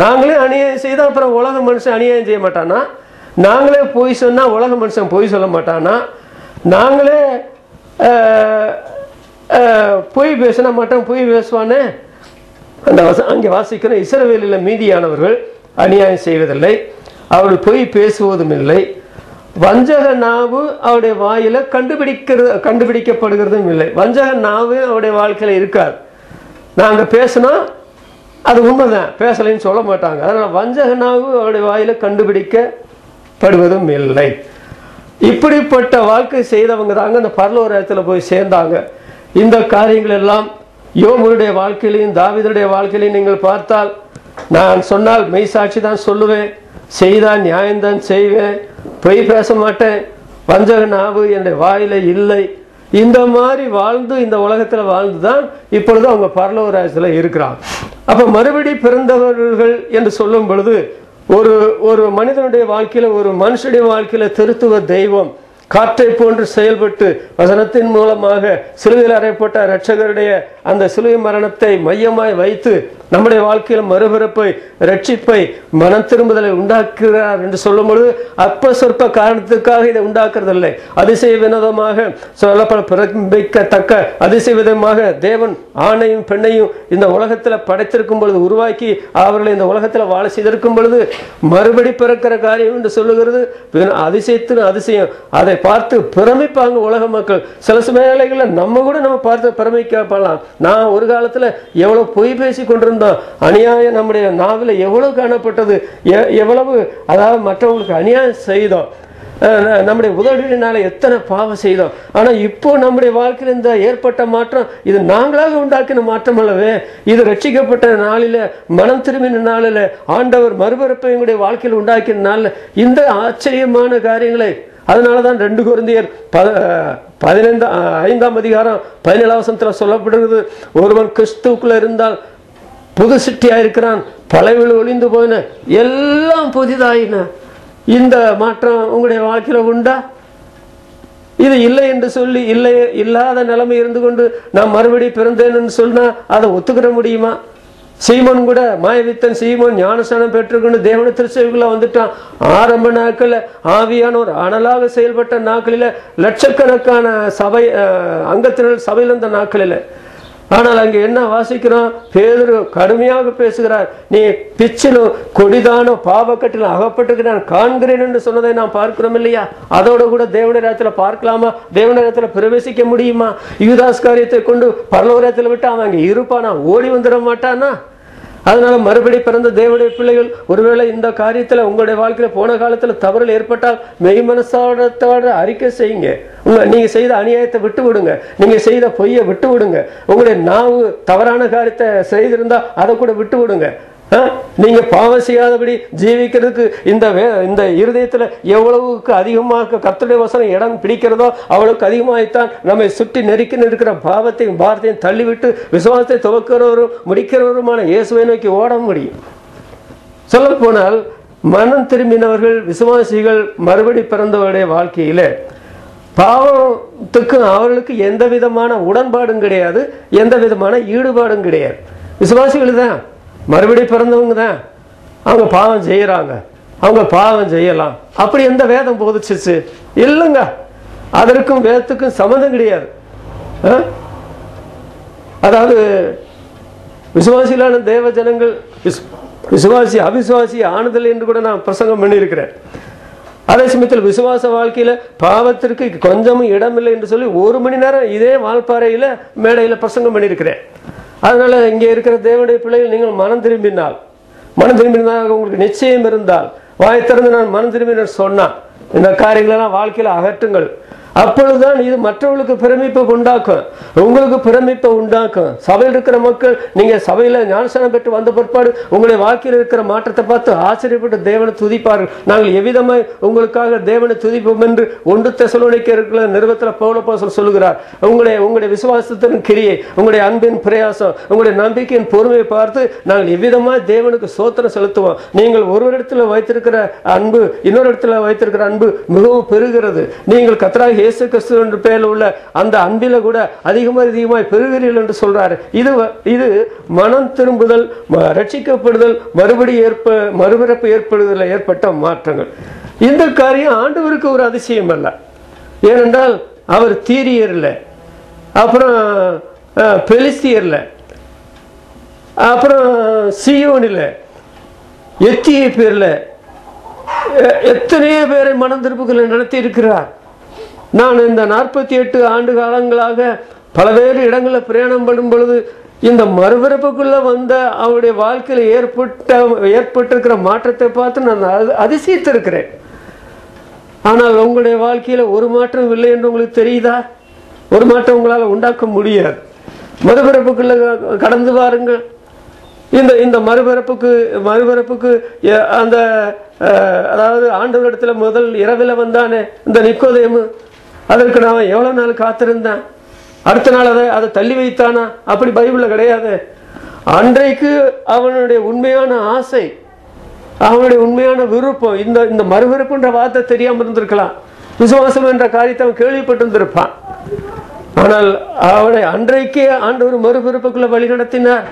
நாங்களே அநியாயம் செய்தால் அப்புறம் உலக மனுஷன் அநியாயம் செய்ய மாட்டானா? நாங்களே பொய் சொன்னா உலக மனுஷன் பொய் சொல்ல மாட்டானா? நாங்களே பொய் பேசினா மட்டும் பொய் பேசுவானே? அந்த அங்கே வாசிக்கிற இஸ்ரவேலில மீதியானவர்கள் அநியாயம் செய்வதில்லை, அவர்கள் பொய் பேசுவதும் இல்லை, வஞ்சக நாவு அவருடைய வாயில கண்டுபிடிக்கப்படுகிறதும் இல்லை. வஞ்சக நாவு அவருடைய வாழ்க்கையில இருக்காது. நாங்க பேசினா அது உண்மைதான், பேசலைன்னு சொல்ல மாட்டாங்க. அதனால வஞ்சக நாவு அவருடைய வாயில கண்டுபிடிக்கப்படுவதும் இல்லை. இப்படிப்பட்ட வாழ்க்கை செய்தவங்க தாங்க அந்த பரலோக ராஜ்யத்தில் போய் சேர்ந்தாங்க. இந்த காரியங்கள் எல்லாம் யோபுடைய வாழ்க்கையிலையும் தாவீதுடைய வாழ்க்கையிலையும் நீங்கள் பார்த்தால், நான் சொன்னால் மெய் சாட்சி தான் சொல்லுவேன், செய்தால் நியாயம்தான் செய்வேன், பொய் பேச மாட்டேன், வஞ்சக நாவு என்ற வாயில இல்லை, இந்த மாதிரி வாழ்ந்து இந்த உலகத்தில் வாழ்ந்துதான் இப்பொழுது அவங்க பரலோக ராஜ்யத்தில் இருக்கிறாங்க. அப்ப மறுபடி பிறந்தவர்கள் என்று சொல்லும் பொழுது ஒரு ஒரு மனிதனுடைய வாழ்க்கையில, ஒரு மனுஷனுடைய வாழ்க்கையில திருத்துவ தெய்வம் காற்றை போன்று செயல்பட்டு வசனத்தின் மூலமாக சிலுவையில் அறையப்பட்ட இரட்சகருடைய அந்த சிலுவை மரணத்தை மையமாய் வைத்து நம்முடைய வாழ்க்கையில் மறுபிறப்பை, ரட்சிப்பை, மனம் திரும்புதலை உண்டாக்குகிறார் என்று சொல்லும் பொழுது அற்ப சொற்ப காரணத்துக்காக இதை உண்டாக்குறதில்லை. அதிசய வினோதமாக சொல்லப்பட பிறப்பிக்கத்தக்க அதிசய விதமாக தேவன் ஆணையும் பெண்ணையும் இந்த உலகத்தில் படைத்திருக்கும் பொழுது, உருவாக்கி அவர்களை இந்த உலகத்தில் வாழ செய்திருக்கும் பொழுது மறுபடி பிறக்கிற காரியம் என்று சொல்லுகிறது. அதிசயத்தின் அதிசயம். அதை பார்த்து பிரமிப்பாங்க உலக மக்கள். சில சமயங்களில் நம்ம கூட நம்ம பார்த்து பிரமிக்கப்படலாம். நான் ஒரு காலத்தில் எவ்வளவு பொய் பேசி கொண்டிருந்தோம், அநியாயம் நம்முடைய நாவில் எவ்வளவு காணப்பட்டது, எவ்வளவு அதாவது மற்றவங்களுக்கு அநியாயம் செய்தோம், நம்முடைய உதவியினால எத்தனை பாவம் செய்தோம். ஆனால் இப்போ நம்முடைய வாழ்க்கையில் இந்த ஏற்பட்ட மாற்றம் இது நாங்களாக உண்டாக்கின மாற்றம் அல்லவே. இது ரட்சிக்கப்பட்ட நாளில், மனம் திரும்பின நாளில், ஆண்டவர் மறுபிறப்பை எங்களுடைய வாழ்க்கையில் உண்டாக்கின நாளில் இந்த ஆச்சரியமான காரியங்களை, அதனாலதான் 2 கொரிந்தியர் 5ஆம் அதிகாரம் 17ஆம் வசனத்தில் சொல்லப்படுகிறது, ஒருவன் கிறிஸ்துவுக்குள்ள இருந்தால் புது சிட்டியாயிருக்கிறான், பழையவில் ஒளிந்து போயின எல்லாம் புதிதாயின. இந்த மாற்றம் உங்களுடைய வாழ்க்கையில உண்டா? இது இல்லை என்று சொல்லி இல்லாத நிலைமை இருந்து கொண்டு நான் மறுபடி பிறந்தேன்னு சொன்னா அதை ஒத்துக்கிற முடியுமா? சீமோன் கூட, மாயவித்தன் சீமோன் ஞானஸ்நானம் பெற்றுக்கொண்டு தேவன திருச்சபைக்குள்ள வந்துட்டான். ஆரம்ப நாட்கள் ஆவியானோர் அனலாக செயல்பட்ட நாட்களில் லட்சக்கணக்கான சபை அங்கத்தினர் சபையில் இருந்த நாட்களில். ஆனால் அங்கே என்ன வாசிக்கிறோம்? பேதுரு கடுமையாக பேசுகிறார். நீ பிச்சிலும் கொடிதானோ பாவக்கட்டிலும் அகப்பட்டிருக்கிறான் காண்கிறேன் என்று சொன்னதை நாம் பார்க்கிறோம் இல்லையா? அதோட கூட தேவனுடைய ராஜ்யத்தில் பார்க்கலாமா? தேவனுடைய ராஜ்யத்தில் பிரவேசிக்க முடியுமா? யூதாஸ் காரியத்தை கொண்டு பரலோகத்தில் விட்டு அவன் அங்கே இருப்பானா? ஓடி வந்துட மாட்டானா? அதனால மறுபடி பிறந்த தேவனுடைய பிள்ளைகள், ஒருவேளை இந்த காரியத்தில் உங்களுடைய வாழ்க்கையில் போன காலத்தில் தவறுகள் ஏற்பட்டால் மெய் மனசாரத்தோட அறிக்கை செய்யுங்க. நீங்க செய்த அநியாயத்தை விட்டு விடுங்க, நீங்க செய்த பொய்யை விட்டு விடுங்க, உங்களுடைய நாவு தவறான காரியத்தை செய்திருந்தா அதை கூட விட்டு விடுங்க. நீங்க பாவம் செய்யாதபடி ஜீவிக்கிறதுக்கு இந்த இருதயத்துல எவ்வளவுக்கு அதிகமாக கர்த்தருடைய வசனம் இடம் பிடிக்கிறதோ அவ்வளவுக்கு அதிகமாகத்தான் நம்மை சுற்றி நெருக்கி இருக்கிற பாவத்தையும் பாரத்தையும் தள்ளிவிட்டு விசுவாசத்தை துவக்கிறவரும் முடிக்கிறவருமான இயேசுவை நோக்கி ஓட முடியும். சொல்ல போனால் மனம் திரும்பினவர்கள், விசுவாசிகள், மறுபடி பிறந்தவருடைய வாழ்க்கையில பாவத்துக்கு அவர்களுக்கு எந்த விதமான உடன்பாடும் கிடையாது, எந்த விதமான ஈடுபாடும் கிடையாது. விசுவாசிகள் தான், மறுபடி பிறந்தவங்க தான், அவங்க பாவம் செய்யறாங்க, அவங்க பாவம் செய்யலாம் அப்படி எந்த வேதம் போதிச்சிச்சு? இல்லைங்க, அதற்கும் வேதத்துக்கும் சம்மந்தம் கிடையாது. அதாவது விசுவாசிகளான தேவ ஜனங்கள் விசுவாசி அவிசுவாசி ஆணுதல் என்று கூட நான் பிரசங்கம் பண்ணியிருக்கிறேன். அதே சமயத்தில் விசுவாச வாழ்க்கையில பாவத்திற்கு கொஞ்சமும் இடமில்லை என்று சொல்லி 1 மணி நேரம் இதே வால்பாறையில மேடையில பிரசங்கம் பண்ணியிருக்கிறேன். அதனால இங்கே இருக்கிற தேவனுடைய பிள்ளைகள், நீங்கள் மனம் திரும்பினால் உங்களுக்கு நிச்சயம் இருந்தால், வாய் திறந்து நான் மனம் திரும்பினேன் சொன்னான் இந்த காரியங்களெல்லாம் வாழ்க்கையில அகற்றுங்கள். அப்பொழுதுதான் இது மற்றவர்களுக்கு பிரமிப்பை உண்டாக்கும், உங்களுக்கு பிரமிப்பை உண்டாக்கும். சபையில் இருக்கிற மக்கள், நீங்க சபையில ஞானஸ்நானம் பெற்று வந்த பிற்பாடு உங்களுடைய வாழ்க்கையில் இருக்கிற மாற்றத்தை பார்த்து ஆச்சரியப்பட்டு தேவனை துதிப்பார்கள். நாங்கள் எவ்விதமாய் உங்களுக்காக தேவனை துதிப்போம் என்று 1 தெசலோனிக்கேயர் நிருபத்தில் பவுல் அப்போஸ்தலர் சொல்லுகிறார். உங்களுடைய விசுவாசத்தின் கிரியை, உங்களுடைய அன்பின் பிரயாசம், உங்களுடைய நம்பிக்கையின் பொறுமையை பார்த்து நாங்கள் எவ்விதமாய் தேவனுக்கு சோத்திரம் செலுத்துவோம். நீங்கள் ஒருவரிடத்தில் வைத்திருக்கிற அன்பு இன்னொரு இடத்துல வைத்திருக்கிற அன்பு மிகவும் பெருகிறது. நீங்கள் கர்த்தராகிய இயேசு கிறிஸ்து என்ற பெயரில் உள்ள அந்த அன்பில கூட அதிகமாய் பெருகிறீர்கள் என்று சொல்றாரு. இது மனம் திரும்புதல், ரட்சிக்கப்படுதல், மறுபிறப்பு ஏற்படுதல் ஏற்பட்ட மாற்றங்கள். இந்த காரியம் ஆண்டவருக்கு ஒரு அதிசயம் அல்ல. ஏனென்றால் அவர் தீரியர்ல, அப்புறம் பெலிஸ்தியர்ல, அப்புறம் சீயோனில், எத்தியோப்பியர்ல எத்தனையோ பேரை மனம் திருப்புகளை நடத்தி இருக்கிறார். நான் இந்த 48 ஆண்டு காலங்களாக பல்வேறு இடங்களில் பிரயாணம் பண்ணும் பொழுது இந்த மறுபிறப்புக்குள்ள வந்த அவருடைய வாழ்க்கையில் ஏற்பட்டிருக்கிற மாற்றத்தை பார்த்து நான் அதிசயித்திருக்கிறேன். ஆனால் உங்களுடைய வாழ்க்கையில ஒரு மாற்றம் இல்லை என்று உங்களுக்கு தெரியுதா? ஒரு மாற்றம் உங்களால் உண்டாக்க முடியாது. மறுபிறப்புக்குள்ள கடந்து வாருங்கள். இந்த மறுபிறப்புக்கு அந்த அதாவது ஆண்டவரிடத்துல முதல் இரவில் வந்தானே இந்த நிக்கோதேமு, அதற்கு நான் எவ்வளவு நாள் காத்திருந்தேன், அடுத்த நாள் அதை தள்ளி வைத்தானா? அப்படி பைபிள்ல கிடையாது. அன்றைக்கு அவனுடைய உண்மையான ஆசை, அவனுடைய உண்மையான விருப்பம். இந்த மறுவிருப்புன்ற வார்த்தை தெரியாமல் இருந்திருக்கலாம். விசுவாசம் என்ற காரியத்தை அவன் கேள்விப்பட்டிருந்திருப்பான். ஆனால் அவனை அன்றைக்கே ஆண்டவர் மறுபிறப்புக்குள்ள வழி நடத்தினார்.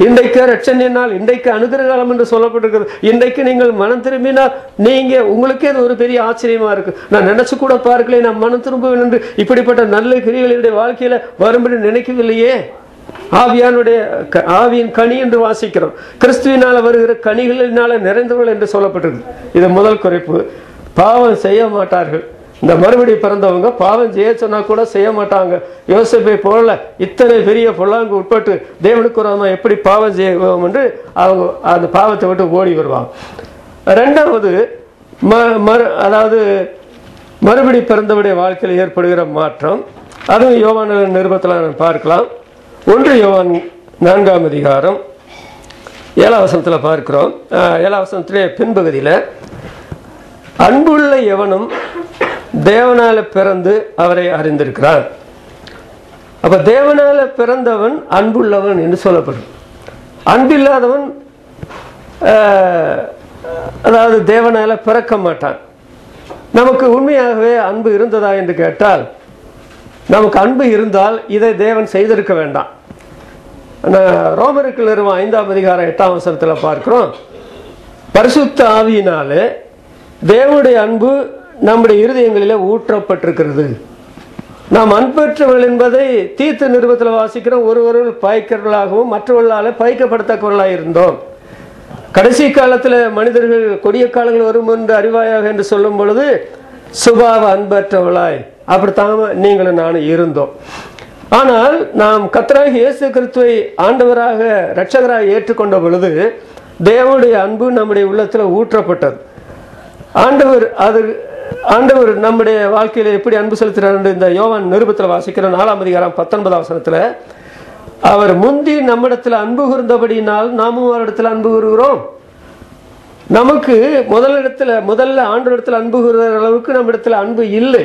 இன்றைக்கு ரட்சணியினால், இன்றைக்கு அனுகிரகாலம் என்று சொல்லப்பட்டிருக்கிறது. இன்றைக்கு நீங்கள் மனம் திரும்பினால் உங்களுக்கே அது ஒரு பெரிய ஆச்சரியமா இருக்கு. நான் நினைச்சு கூட பார்க்கல, நான் மனம் திரும்புவேன் என்று. இப்படிப்பட்ட நல்ல கிரியைகளுடைய வாழ்க்கையில வரும்படி நினைக்கவில்லையே. ஆவியின் கனி என்று வாசிக்கிறோம். கிறிஸ்துவினால வருகிற கனிகளினால நிறைந்தவர்கள் என்று சொல்லப்பட்டிருக்கு. இது முதல் குறிப்பு. பாவம் செய்ய மாட்டார்கள். இந்த மறுபடி பிறந்தவங்க பாவம் செய்ய சொன்னா கூட செய்ய மாட்டாங்க. யோசேப்பை போல இத்தனை பெரிய பொல்லாங்கு உட்பட்டு தேவனுக்கு விரோதமா எப்படி பாவம் செய்வோம் என்று அவங்க அந்த பாவத்தை விட்டு ஓடி வருவாங்க. ரெண்டாவது, அதாவது மறுபடி பிறந்தவருடைய வாழ்க்கையில் ஏற்படுகிற மாற்றம். அதுவும் யோவான் நிருபத்தில் பார்க்கலாம். 1 யோவான் 4ஆம் அதிகாரம் 7ஆம் வசனத்தில் பார்க்கிறோம். 7ஆம் வசனத்திலே பின்பகுதியில், அன்புள்ள எவனும் தேவனால பிறந்து அவரை அறிந்திருக்கிறான். அப்ப தேவனால பிறந்தவன் அன்புள்ளவன் என்று சொல்லப்படும். அன்பில்லாதவன் அதாவது தேவனால பிறக்க மாட்டான். நமக்கு உண்மையாகவே அன்பு இருந்ததா என்று கேட்டால், நமக்கு அன்பு இருந்தால் இதை தேவன் செய்திருக்க வேண்டாம். ரோமருக்கு நிறுவனம் 5ஆம் அதிகாரம் 8ஆம் வசனத்தில் பார்க்கிறோம். பரிசுத்த ஆவியினாலே தேவனுடைய அன்பு நம்முடைய இருதயங்களிலே ஊற்றப்பட்டிருக்கிறது. நாம் அன்பற்றவர்கள் என்பதை தீத்து நிருபத்தில் வாசிக்கிறோம். ஒருவர்கள் பாய்க்கிறவர்களாகவும் மற்றவர்களால பாய்க்கப்படத்தக்கவர்களாக இருந்தோம். கடைசி காலத்தில் மனிதர்கள் கொடிய காலங்கள் வரும் என்று அறிவாயாக என்று சொல்லும் பொழுது சுபாவ அன்பற்றவர்களாய் அப்படித்தான் நீங்களும் நானும் இருந்தோம். ஆனால் நாம் கர்த்தராகிய இயேசு கிறிஸ்துவை ஆண்டவராக இரட்சகராக ஏற்றுக்கொண்ட பொழுது தேவனுடைய அன்பு நம்முடைய உள்ளத்தில் ஊற்றப்பட்டது. ஆண்டவர் நம்முடைய வாழ்க்கையில எப்படி அன்பு செலுத்தினார் என்று இந்த யோவான் நிருபத்தில் வாசிக்கிற 4ஆம் அதிகாரம் 19ஆம் வசனத்தில், அவர் முந்தி நம்மிடத்தில் அன்பு கூர்ந்தபடியினால் நாமும் அவரிடத்தில் அன்பு கூறுகிறோம். நமக்கு முதல்ல ஆண்டவரிடத்தில் அன்பு கூறுகிற அளவுக்கு நம்மிடத்தில் அன்பு இல்லை.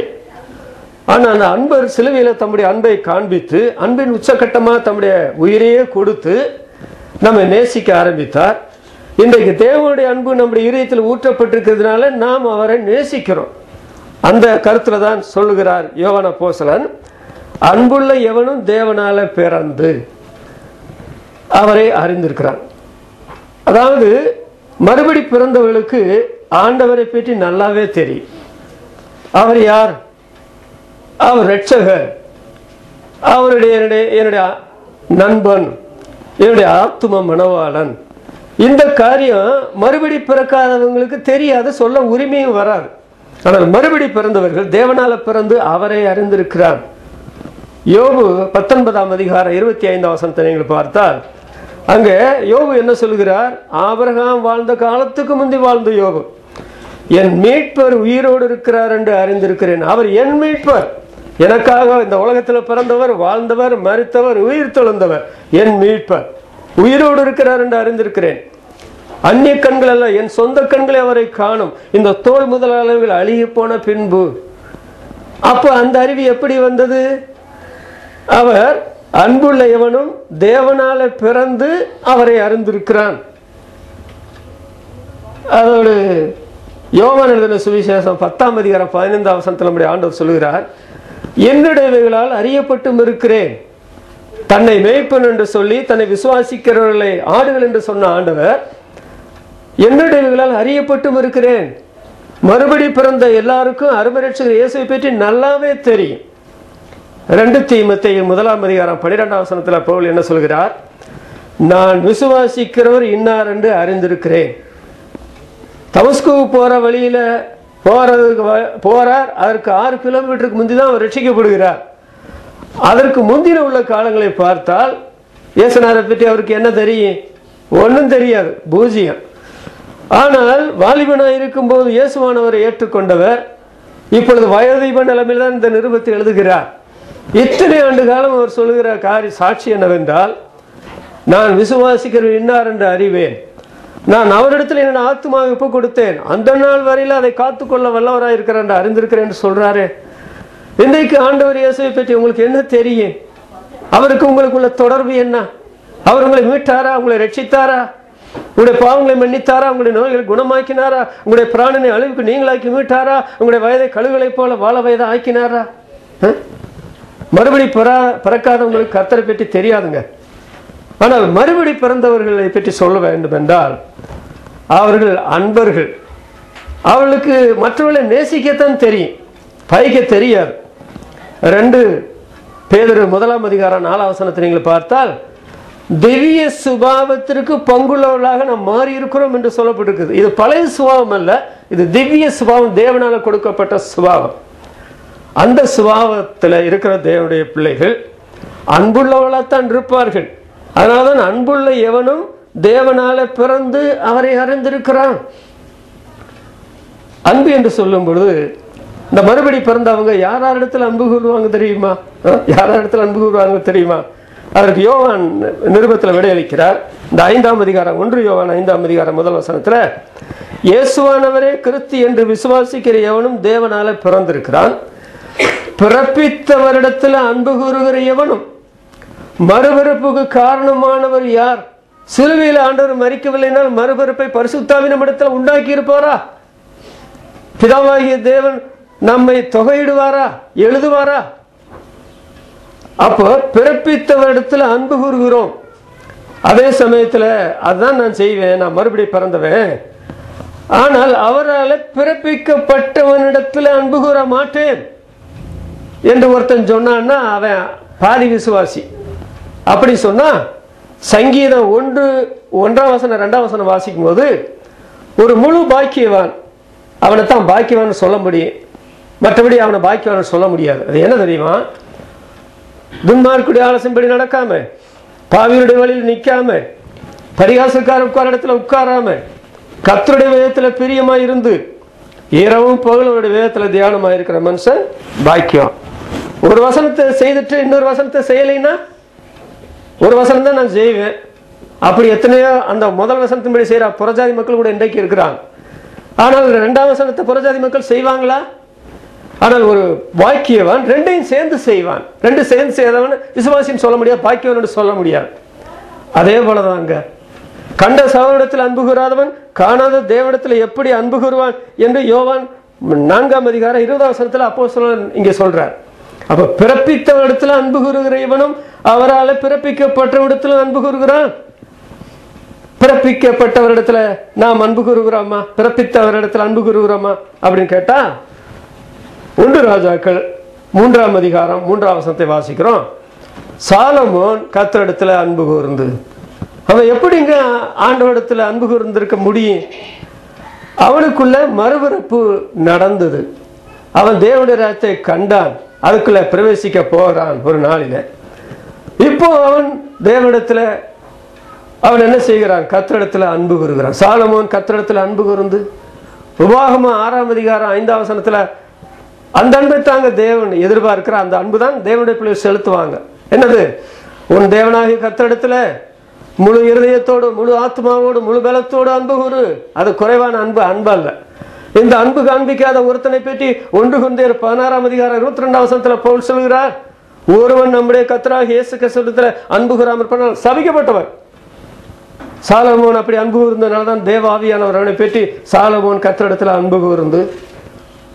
ஆனால் அந்த அன்பர் சிலுவையில் தம்முடைய அன்பை காண்பித்து அன்பின் உச்சகட்டமாக தம்முடைய உயிரையே கொடுத்து நம்மை நேசிக்க ஆரம்பித்தார். இன்றைக்கு தேவனுடைய அன்பு நம்முடைய இதயத்தில் ஊற்றப்பட்டிருக்கிறதுனால நாம் அவரை நேசிக்கிறோம். அந்த கருத்துல தான் சொல்லுகிறார் யோவான் அப்போஸ்தலன், அன்புள்ள எவனும் தேவனால பிறந்து அவரை அறிந்திருக்கிறான். அதாவது மறுபடி பிறந்தவர்களுக்கு ஆண்டவரை பற்றி நல்லாவே தெரியும். அவர் யார்? அவர் இரட்சகர், அவருடைய என்னுடைய நண்பன், என்னுடைய ஆத்தும மணவாளன். இந்த காரியம் மறுபடி பிறக்காதவங்களுக்கு தெரியாது, சொல்ல உரிமையும் வராது. ஆனால் மறுபடி பிறந்தவர்கள் தேவனால பிறந்து அவரை அறிந்திருக்கிறார். யோபு 19ஆம் அதிகாரம் 25ஆம் வசனத்தை நீங்கள் பார்த்தால் அங்கே யோபு என்ன சொல்கிறார்? ஆபிரகாம் வாழ்ந்த காலத்துக்கு முந்தி வாழ்ந்த யோபு, என் மீட்பர் உயிரோடு இருக்கிறார் என்று அறிந்திருக்கிறேன். அவர் என் மீட்பர், எனக்காக இந்த உலகத்தில் பிறந்தவர், வாழ்ந்தவர், மரித்தவர், உயிர் தெழுந்தவர், என் மீட்பர் உயிரோடு இருக்கிறார் என்று அறிந்திருக்கிறேன். அந்நிய கண்கள் அல்ல, என் சொந்த கண்களை அவரை காணும். இந்த தோல் முதல் அளவில் அழுகி போன பின்பு. அப்ப அந்த அறிவு எப்படி வந்தது? அவர் அன்புள்ள எவனும் தேவனால பிறந்து அவரை அறிந்திருக்கிறான். அதோடு யோவான் எழுதின சுவிசேஷம் 10ஆம் அதிகாரம் 15ஆம் வசனத்தில் நம்முடைய ஆண்டவர் சொல்லுகிறார், என்னுடையவைகளால் அறியப்பட்டும் இருக்கிறேன். தன்னை மேய்ப்பன் என்று சொல்லி தன்னை விசுவாசிக்கிறவர்களை ஆடுகள் என்று சொன்ன ஆண்டவர், என்னுடையவைகளால் அறியப்பட்டும் இருக்கிறேன். மறுபடி பிறந்த எல்லாருக்கும் அருமை ரட்சகர் இயேசுவை பற்றி நல்லாவே தெரியும். 2 தீமோத்தேயு 1ஆம் அதிகாரம் 12ஆம் வசனத்தில் பவுல் என்ன சொல்கிறார்? நான் விசுவாசிக்கிறவர் இன்னார் என்று அறிந்திருக்கிறேன். தமஸ்கு போற வழியில போறார், அதற்கு 6 கிலோமீட்டருக்கு முந்தி தான் அவர் ரட்சிக்கப்படுகிறார். அதற்கு முந்தின உள்ள காலங்களை பார்த்தால் இயேசுநாதரை பற்றி அவருக்கு என்ன தெரியும்? ஒன்றும் தெரியாது, பூஜ்யம். ஆனால் வாலிபனாக இருக்கும்போது இயேசுவானவரை ஏற்றுக்கொண்டவர் இப்பொழுது வயோதிப நிலைமையில் தான் இந்த நிருபத்தை எழுதுகிறார். இத்தனை ஆண்டு காலம் அவர் சொல்லுகிற சாட்சி என்னவென்றால், நான் விசுவாசிக்கிற இன்னார் என்று அறிவேன், நான் அவரிடத்தில் என்ன ஆத்மாவை ஒப்பு கொடுத்தேன், அந்த நாள் வரையில் அதை காத்துக்கொள்ள வல்லவராக இருக்கிறார் என்று அறிந்திருக்கிறேன் என்று சொல்றாரு. இன்றைக்கு ஆண்டவர் இயேசுவை பற்றி உங்களுக்கு என்ன தெரியும்? அவருக்கு உங்களுக்குள்ள தொடர்பு என்ன? அவர் உங்களை மீட்டாரா? உங்களை ரட்சித்தாரா? உங்களுடைய பாவங்களை மன்னித்தாரா? உங்களுடைய நோய்களை குணமாக்கினாரா? உங்களுடைய பிராணனை அழிவுக்கு நீங்களாக்கி மீட்டாரா? உங்களுடைய வயதை கழுகுகளைப் போல வாழ வயதை ஆக்கினாரா? மறுபடி பிறக்காதவங்களுக்கு கர்த்தரை பற்றி தெரியாதுங்க. ஆனால் மறுபடி பிறந்தவர்களை பற்றி சொல்ல வேண்டும் என்றால் அவர்கள் அன்பர்கள். அவர்களுக்கு மற்றவர்களை நேசிக்கத்தான் தெரியும், பகைக்க தெரியாது. 2 பேதுரு 1 அதிகாரம் 4 வசனத்தை நீங்கள் பார்த்தால் திவ்ய சுபாவத்திற்கு பங்குள்ளவர்களாக நாம் மாறி இருக்கிறோம் என்று சொல்லப்பட்டிருக்குது. இது பழைய சுபாவம் அல்ல, இது திவ்ய சுபாவம், தேவனால கொடுக்கப்பட்ட சுபாவம். அந்த சுபாவத்தில் இருக்கிற தேவனுடைய பிள்ளைகள் அன்புள்ளவர்களாகத்தான் இருப்பார்கள். அதனால்தான் அன்புள்ள எவனும் தேவனால பிறந்து அவரை அறிந்திருக்கிறான். அன்பு என்று சொல்லும் பொழுது இந்த மறுபடி பிறந்தவங்க யாரிடத்தில் அன்பு கூறுவாங்க தெரியுமா? யாரிடத்தில் அன்பு கூறுவாங்க தெரியுமா? அதற்கு யோவான் நிருபத்தில் விடையளிக்கிறார். இந்த 5ஆம் அதிகாரம் 1 யோவான் 5ஆம் அதிகாரம் 1 வசனத்தில் இயேசுவானவரே கிறிஸ்து என்று விசுவாசிக்கிற எவனும் தேவனால பிறந்திருக்கிறான். பிறப்பித்தவரிடத்தில் அன்பு கூறுகிற எவனும். மறுபிறப்புக்கு காரணமானவர் யார்? சிலுவையில் ஆண்டவர் மரிக்கவில்லைனால் மறுபிறப்பை பரிசுத்தாவின் இடத்தில் உண்டாக்கி இருப்பாரா? பிதாவாகிய தேவன் நம்மை தொகையிடுவாரா, எழுதுவாரா? அப்போ பிறப்பித்தவரிடத்தில் அன்பு கூறுகிறோம். அதே சமயத்தில் அதுதான் நான் செய்வேன், நான் மறுபடி பிறந்தவன், ஆனால் அவரால் பிறப்பிக்கப்பட்டவனிடத்தில் அன்பு கூற மாட்டேன் என்று ஒருத்தன் சொன்னான்னா அவன் பாதி விசுவாசி. அப்படி சொன்னா சங்கீதம் 1 வசனம் 2 வசனம் வாசிக்கும் போது ஒரு முழு பாக்கியவான், அவனை தான் பாக்கியவான் சொல்ல முடியும், மற்றபடி அவனை பாக்கியவான் சொல்ல முடியாது. அது என்ன தெரியுமா? துன்மார்க்குடைய ஆலோசனைப்படி நடக்காம, பாவியுடைய வழியில் நிற்காம, பரிகாசக்கார உட்கார இடத்துல உட்காராம, கர்த்தருடைய வேதத்தில் பிரியமாய் இருந்து இரவும் பகலுடைய வேதத்தில் தியானமாக இருக்கிற மனுஷன் பாக்கியம். ஒரு வசனத்தை செய்துட்டு இன்னொரு வசனத்தை செய்யலைன்னா, ஒரு வசனம் தான் நான் செய்வேன், அப்படி எத்தனையோ அந்த முதல் வசனத்தின்படி செய்யற புறஜாதி மக்கள் கூட இன்றைக்கு இருக்கிறாங்க. ஆனால் 2ஆம் வசனத்தை புறஜாதி மக்கள் செய்வாங்களா? ஆனால் ஒரு பாக்கியவான் 2ஐயும் சேர்ந்து செய்வான். 2 சேர்ந்து செய்தவன் விசுவாசின்னு சொல்ல முடியாது, பாக்கியவன் சொல்ல முடியாது. அதே போலதாங்க கண்ட சகோதரத்தில் அன்பு கூறாதவன் காணாத தேவனிடத்தில் எப்படி அன்பு கூறுவான் என்று யோவான் 4ஆம் அதிகாரம் 20ஆம் வசனத்தில் அப்போஸ்தலன் இங்கே சொல்றார். அப்ப பிறப்பித்தவரிடத்தில் அன்பு கூறுகிற இவனும் அவரால் பிறப்பிக்கப்பட்டவரிடத்தில் அன்பு கூறுகிறான். பிறப்பிக்கப்பட்டவரிடத்துல நாம் அன்பு கூறுகிறோமா? பிறப்பித்தவரிடத்தில் அன்பு கூறுகிறோமா அப்படின்னு கேட்டா 1 ராஜாக்கள் 3ஆம் அதிகாரம் 3ஆம் வசனத்தை வாசிக்கிறோம். சாலமோன் கர்த்தரிடத்தில் அன்பு கூர்ந்து. அவன் எப்படிங்க ஆண்டவரிடத்தில் அன்பு கூர்ந்திருக்க முடியும்? அவனுக்குள்ள மறுபிறப்பு நடந்தது. அவன் தேவனுடைய ராஜ்யத்தை கண்டான், அதுக்குள்ள பிரவேசிக்க போகிறான் ஒரு நாளில. இப்போ அவன் தேவனிடத்தில் அவன் என்ன செய்கிறான்? கர்த்தரிடத்தில் அன்பு கூறுகிறான். சாலமோன் கர்த்தரிடத்தில் அன்பு கூர்ந்து உபாகமம் 6ஆம் அதிகாரம் 5ஆம் வசனத்தில் அந்த அன்பை தாங்க தேவன் எதிர்பார்க்கிற அந்த அன்பு தான் தேவனுடைய பிள்ளைகள் செலுத்துவாங்க. என்னது? உன் தேவனாகிய கர்த்தரிடத்தில் முழு இருதயத்தோடு, முழு ஆத்மாவோடு, முழு பலத்தோடு அன்பு கூறு. அது குறைவான அன்பு அல்ல. இந்த அன்பு காண்பிக்காத ஒருத்தனை பற்றி 1 கொரிந்தியர் 16ஆம் அதிகாரம் 22ஆம் வசனத்தில் பவுல் சொல்கிறார், ஒருவன் நம்முடைய கர்த்தராகிய இயேசு கிறிஸ்துவிடத்தில் அன்பு கூறாமல் இருப்பான் சபிக்கப்பட்டவன். சாலமோன் அப்படி அன்பு கூர்ந்தனால தான் தேவ ஆவியானவர் அவனை பற்றி சாலமோன் கர்த்தரிடத்தில் அன்பு கூர்ந்து.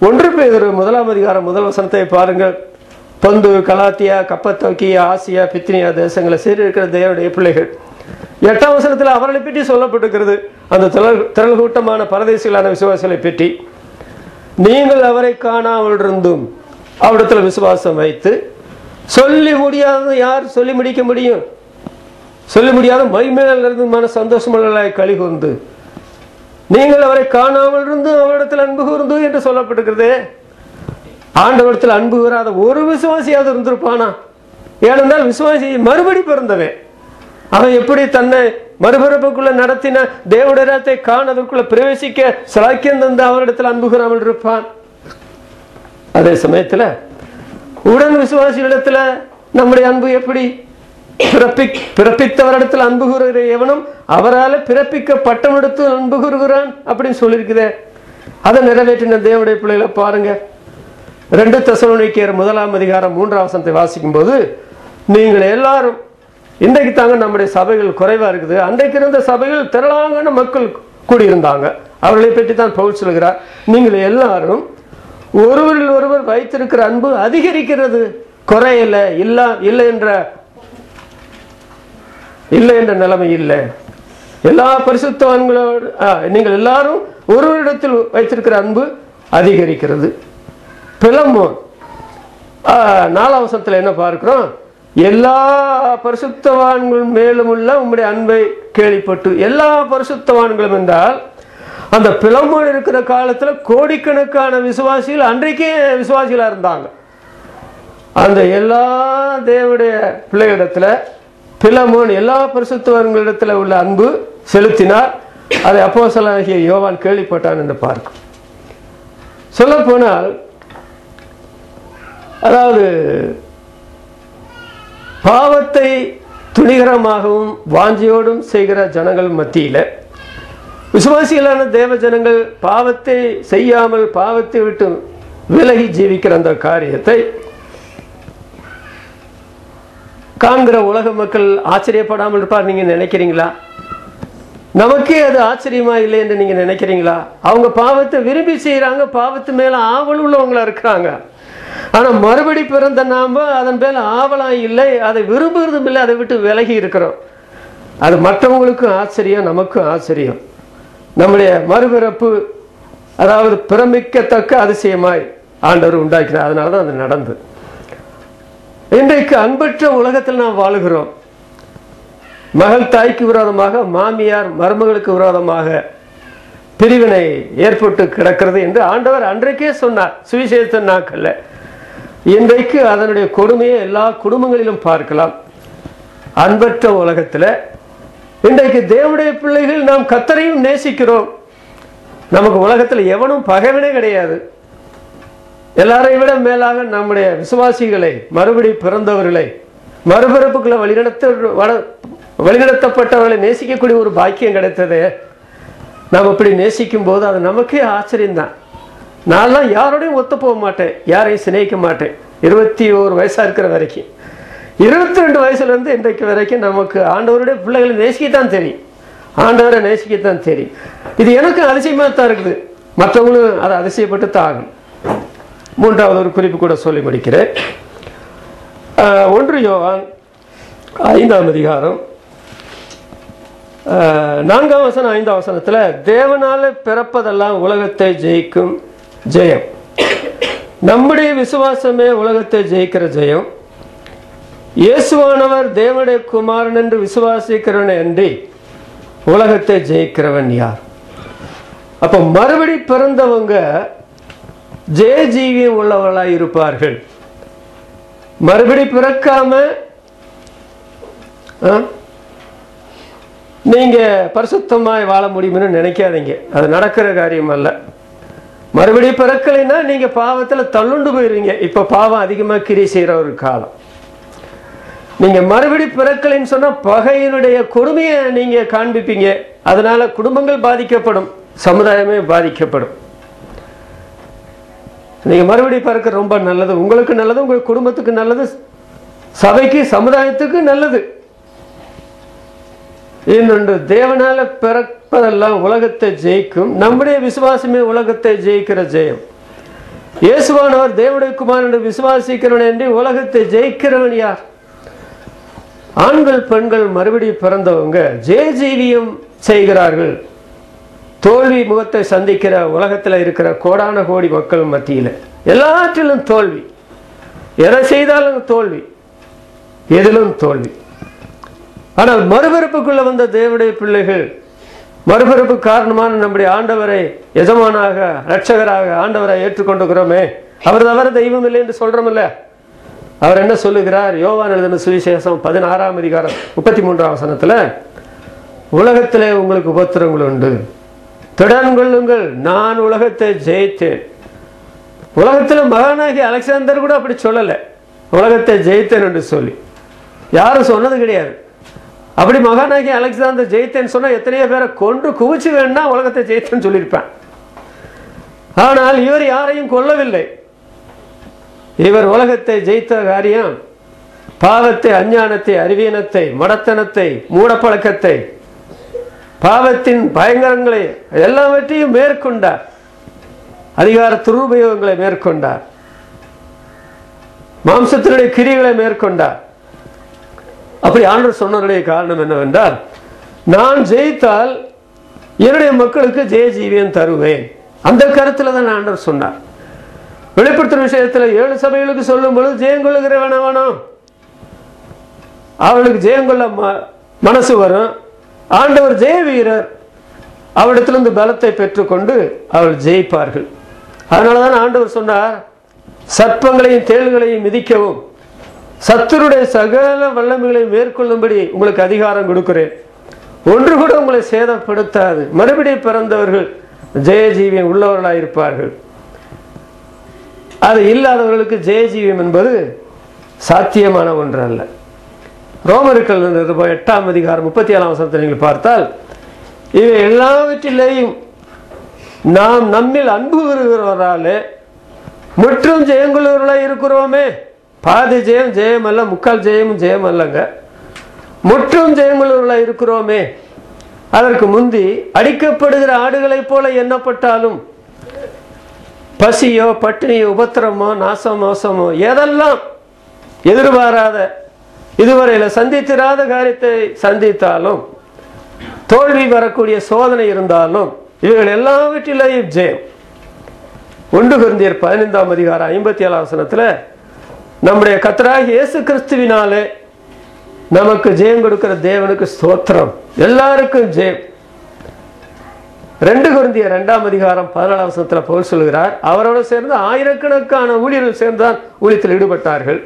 1 பேதுரு 1ஆம் அதிகாரம் 1 வசனத்தை பாருங்கள். பொந்து, கலாத்தியா, கப்பத்தோக்கியா, ஆசியா, பித்தினியா தேசங்களை சீரிருக்கிற தேவனுடைய பிள்ளைகள் 8ஆம் வசனத்தில் அவர்களை பற்றி சொல்லப்பட்டிருக்கிறது. அந்த திரள் கூட்டமான பரதேசிகளான விசுவாசிகளை பற்றி, நீங்கள் அவரை காணாமல் இருந்தும் அவரிடத்தில் விசுவாசம் வைத்து சொல்லி முடியாத யார் சொல்லி முடிக்க முடியும்? சொல்லி முடியாத மைமேலிருந்து மன சந்தோஷமுள்ள களி கூர்ந்து, நீங்கள் அவரை காணாமல் இருந்து அவரிடத்தில் அன்பு கூர்ந்து என்று சொல்லப்பட்டிருக்கிறது. ஆண்டவரிடத்தில் அன்பு கூறாத ஒரு விசுவாசியாவது இருந்திருப்பானா? ஏனென்றால் விசுவாசி மறுபடி பிறந்தவன். அவன் எப்படி தன்னை மறுபிறப்புக்குள்ள நடத்தின தேவனுடைய ராஜ்யத்தை காணதற்குள்ள பிரவேசிக்க சலாக்கியம் தந்து அவரிடத்தில் அன்பு கூறாமல் இருப்பான். அதே சமயத்துல உடன் விசுவாசிகளிடத்துல நம்முடைய அன்பு எப்படி? பிறப்பித்தவரிடத்தில் அன்பு கூறுகிற எவனும் அவரால் பிறப்பிக்கப்பட்டவரிடத்தில் அன்பு கூறுகிறான் அப்படின்னு சொல்லியிருக்குதே. அதை நிறைவேற்றின தேவனுடைய பிள்ளைகளை பாருங்க. 2 தெசலோனிக்கேயர் 1ஆம் அதிகாரம் 3ஆம் வசனத்தை வாசிக்கும் போது, நீங்கள் எல்லாரும் இன்றைக்கு தாங்க நம்முடைய சபைகள் குறைவா இருக்குது. அன்றைக்கு இருந்த சபைகள் திரளான மக்கள் கூடியிருந்தாங்க. அவர்களை பற்றி தான் பவுல் சொல்கிறார், நீங்கள் எல்லாரும் ஒருவரில் ஒருவர் வைத்திருக்கிற அன்பு அதிகரிக்கிறது, குறையல, இல்லை என்ற நிலைமை இல்லை. எல்லா பரிசுத்தவான்களோடு நீங்கள் எல்லாரும் ஒருவரிடத்தில் வைத்திருக்கிற அன்பு அதிகரிக்கிறது. பிலமோன் 4 வசனத்தில் என்ன பார்க்கிறோம்? எல்லா பரிசுத்தவான்கள் மேலும் உள்ள உம்முடைய அன்பை கேள்விப்பட்டு. எல்லா பரிசுத்தவான்களும் என்றால் அந்த பிலமோன் இருக்கிற காலத்துல கோடிக்கணக்கான விசுவாசிகள் அன்றைக்கே விசுவாசிகளா இருந்தாங்க. அந்த எல்லா தேவனுடைய பிள்ளைகளிடத்துல பிலமோன் எல்லா பரிசுத்தவான்களிடத்துல உள்ள அன்பு செலுத்தினார். அதை அப்போஸ்தலனாகிய யோவான் கேள்விப்பட்டான் என்று பார்க்கும். சொல்ல போனால், அதாவது பாவத்தை துணிகரமாகவும் வாஞ்சியோடும் செய்கிற ஜனங்கள் மத்தியில விசுவாசிகளான தேவ ஜனங்கள் பாவத்தை செய்யாமல் பாவத்தை விட்டு விலகி ஜீவிக்கிற அந்த காரியத்தை காண்கிற உலக மக்கள் ஆச்சரியப்படாமல் இருப்பார் நீங்க நினைக்கிறீங்களா? நமக்கே அது ஆச்சரியமா இல்லை என்று நீங்க நினைக்கிறீங்களா? அவங்க பாவத்தை விரும்பி செய்யறாங்க, பாவத்து மேல ஆவல் உள்ளவங்களா இருக்கிறாங்க. ஆனா மறுபடி பிறந்த நாம அதன் மேல ஆவலா இல்லை, அதை விரும்புறதும் இல்லை, அதை விட்டு விலகி இருக்கிறோம். அது மற்றவங்களுக்கும் ஆச்சரியம், நமக்கும் ஆச்சரியம். நம்முடைய மறுபிறப்பு அதாவது பிரமிக்கத்தக்க அதிசயமாய் ஆண்டவர் உண்டாக்கினார். அதனாலதான் அது நடந்தது. இன்றைக்கு அன்பற்ற உலகத்தில் நாம் வாழுகிறோம். மகள் தாய்க்கு விரோதமாக, மாமியார் மருமகளுக்கு விரோதமாக பிரிவினை ஏற்பட்டு கிடக்கிறது என்று ஆண்டவர் அன்றைக்கே சொன்னார் சுவிசேஷ நாட்கள்ல. இன்றைக்கு அதனுடைய கொடுமையை எல்லா குடும்பங்களிலும் பார்க்கலாம். அன்பற்ற உலகத்தில் இன்றைக்கு தேவனுடைய பிள்ளைகள் நாம் கர்த்தரையும் நேசிக்கிறோம். நமக்கு உலகத்தில் எவனும் பகைவனே கிடையாது. எல்லாரையும் விட மேலாக நம்முடைய விசுவாசிகளை, மறுபடி பிறந்தவர்களை, மறுபிறப்புக்குள்ள வழிநடத்தப்பட்டவர்களை நேசிக்கக்கூடிய ஒரு பாக்கியம் கிடைத்தது. நாம் இப்படி நேசிக்கும் போது அது நமக்கே ஆச்சரியம்தான். நான்லாம் யாரோடையும் ஒத்து போக மாட்டேன், யாரையும் சிநேகிக்க மாட்டேன். 21 வயசா இருக்கிற வரைக்கும், 22 வயசுல இருந்து இன்றைக்கு வரைக்கும் நமக்கு ஆண்டவருடைய பிள்ளைகளை நேசிக்கத்தான் தெரியும், ஆண்டவரை நேசிக்கத்தான் தெரியும். இது எனக்கு அதிசயமா தான் இருக்குது, மற்றவங்களும் அதை அதிசயப்பட்டு தான் ஆகும். 3வது ஒரு குறிப்பு கூட சொல்லி முடிக்கிறேன். 1 யோவான் 5ஆம் அதிகாரம் 4ஆம் வசனம் 5ஆம் வசனத்துல, தேவனால பிறப்பதெல்லாம் உலகத்தை ஜெயிக்கும் ஜெயம், நம்முடைய விசுவாசமே உலகத்தை ஜெயிக்கிற ஜெயம், இயேசுவானவர் தேவனுடைய குமாரன் என்று விசுவாசிக்கிறவன் அன்றி உலகத்தை ஜெயிக்கிறவன் யார்? அப்ப மறுபடி பிறந்தவங்க ஜெய ஜீவியம் உள்ளவர்களாய் இருப்பார்கள். மறுபடி பிறக்காம நீங்க பரிசுத்தமாய் வாழ முடியும்னு நினைக்காதீங்க, அது நடக்கிற காரியம் அல்ல. மறுபடி பிறக்கலைன்னா நீங்க பாவத்துல தள்ளுண்டு போயிருவீங்க. இப்ப பாவம் அதிகமா கிரி செய்யற ஒரு காலம். நீங்க மறுபடி பிறக்கலைன்னு சொன்னா பகையினுடைய கொடுமையை நீங்க காண்பிப்பீங்க. அதனால குடும்பங்கள் பாதிக்கப்படும், சமுதாயமே பாதிக்கப்படும். நீங்க மறுபடி பிறக்க ரொம்ப நல்லது, உங்களுக்கு நல்லது, உங்க குடும்பத்துக்கு நல்லது, சபைக்கு சமுதாயத்துக்கு நல்லது. இன்னொன்று, தேவனால பிறப்பதெல்லாம் உலகத்தை ஜெயிக்கும், நம்முடைய விசுவாசமே உலகத்தை ஜெயிக்கிற ஜெயம். இயேசுவானவர் தேவனுடைய குமாரன் விசுவாசிக்கிறவன் என்று உலகத்தை ஜெயிக்கிறவன் யார்? ஆண்கள் பெண்கள் மறுபடி பிறந்தவங்க ஜெய ஜீவியம் செய்கிறார்கள். தோல்வி முகத்தை சந்திக்கிற உலகத்தில் இருக்கிற கோடான கோடி மக்கள் மத்தியில் எல்லாற்றிலும் தோல்வி, எதை செய்தாலும் தோல்வி, எதிலும் தோல்வி. ஆனால் மறுபிறப்புக்குள்ள வந்த தேவனுடைய பிள்ளைகள், மறுபிறப்பு காரணமான நம்முடைய ஆண்டவரை எஜமானாக, இரட்சகராக ஆண்டவரை ஏற்றுக்கொண்டுகிறோமே, அவர் தவிர தெய்வம் இல்லை என்று சொல்றோம்ல. அவர் என்ன சொல்லுகிறார்? யோவான் எழுதின சுவிசேஷம் 16ஆம் அதிகாரம் 33ஆம் வசனத்துல, உலகத்திலே உங்களுக்கு உபத்திரங்கள் உண்டு, திடன் கொள்ளுங்கள், நான் உலகத்தை ஜெயித்தேன். உலகத்துல மகானாகி அலெக்சாந்தர் கூட அப்படி சொல்லல, உலகத்தை ஜெயித்தேன் என்று சொல்லி. யாரும் சொன்னது கிடையாது. அப்படி மகானாகி அலெக்சாந்தர் ஜெயித்தேன்னு சொன்னா எத்தனையோ பேரை கொன்று குவிச்சு வேணும்னா உலகத்தை ஜெயித்தேன்னு சொல்லியிருப்பேன். ஆனால் இவர் யாரையும் கொல்லவில்லை. இவர் உலகத்தை ஜெயித்த காரியம் பாவத்தை, அஞ்ஞானத்தை, அறிவீனத்தை, மடத்தனத்தை, மூடப்பழக்கத்தை, பாவத்தின் பயங்கரங்களை எல்லாவற்றையும் மேற்கொண்டார். அதிகார துருபயோகங்களை மேற்கொண்டார். மாம்சத்தினுடைய கிரிகளை மேற்கொண்டார். அப்படி ஆண்டவர் சொன்னதுடைய காரணம் என்னவென்றால், நான் ஜெயித்தால் என்னுடைய மக்களுக்கு ஜெய ஜீவியம் தருவேன். அந்த கருத்துல தான் ஆண்டவர் சொன்னார். வெளிப்படுத்தும் விஷயத்துல 7 சபைகளுக்கு சொல்லும் பொழுது ஜெயம் கொள்ளுகிறவனவனோ அவளுக்கு ஜெயம் கொள்ள மனசு வரும். ஆண்டவர் ஜெய வீரர், அவரிடத்திலிருந்து பலத்தை பெற்றுக்கொண்டு அவள் ஜெயிப்பார்கள். அதனாலதான் ஆண்டவர் சொன்னார், சர்ப்பங்களையும் தேள்களையும் மிதிக்கவும் சத்துருடைய சகல வல்லமைகளை மேற்கொள்ளும்படி உங்களுக்கு அதிகாரம் கொடுக்கிறேன். ஒன்று கூட உங்களை சேதப்படுத்தாது. மறுபடியும் பிறந்தவர்கள் ஜெயஜீவியம் உள்ளவர்களாயிருப்பார்கள். அது இல்லாதவர்களுக்கு ஜெயஜீவியம் என்பது சாத்தியமான ஒன்று அல்ல. ரோமர்கள் 8ஆம் அதிகாரம் 37ஆம் வசனத்தை நீங்கள் பார்த்தால், இவை எல்லாவற்றிலேயும் நாம் நம்மில் அன்பு வருகிறவராலே முற்றும் ஜெயங்குள்ளவர்களாக இருக்கிறோமே. பாதி ஜெயம் ஜெயம் அல்ல, முக்கால் ஜெயமும் ஜெயம் அல்லங்க, முற்றும் ஜெயங்குள்ளவர்களாக இருக்கிறோமே. அதற்கு முந்தி அடிக்கப்படுகிற ஆடுகளைப் போல எண்ணப்பட்டாலும் பசியோ பட்டினியோ உபத்திரமோ நாச மோசமோ எதெல்லாம் எதிர்பாராத இதுவரையில் சந்தித்திராத காரியத்தை சந்தித்தாலும், தோல்வி வரக்கூடிய சோதனை இருந்தாலும், இவைகள் எல்லாவற்றிலேயும் ஜெயம். 1 கொரிந்தியர் 15ஆம் அதிகாரம் 57ஆம் வசனத்தில், நம்முடைய கர்த்தராகிய இயேசு கிறிஸ்துவினாலே நமக்கு ஜெயம் கொடுக்கிற தேவனுக்கு ஸ்தோத்திரம், எல்லாருக்கும் ஜெயம். 2 கொரிந்தியர் 2ஆம் அதிகாரம் 14ஆம் வசனத்தில் பவுல் சொல்கிறார், அவரோடு சேர்ந்து ஆயிரக்கணக்கான ஊழியர்கள் சேர்ந்தான் ஊழியத்தில் ஈடுபட்டார்கள்.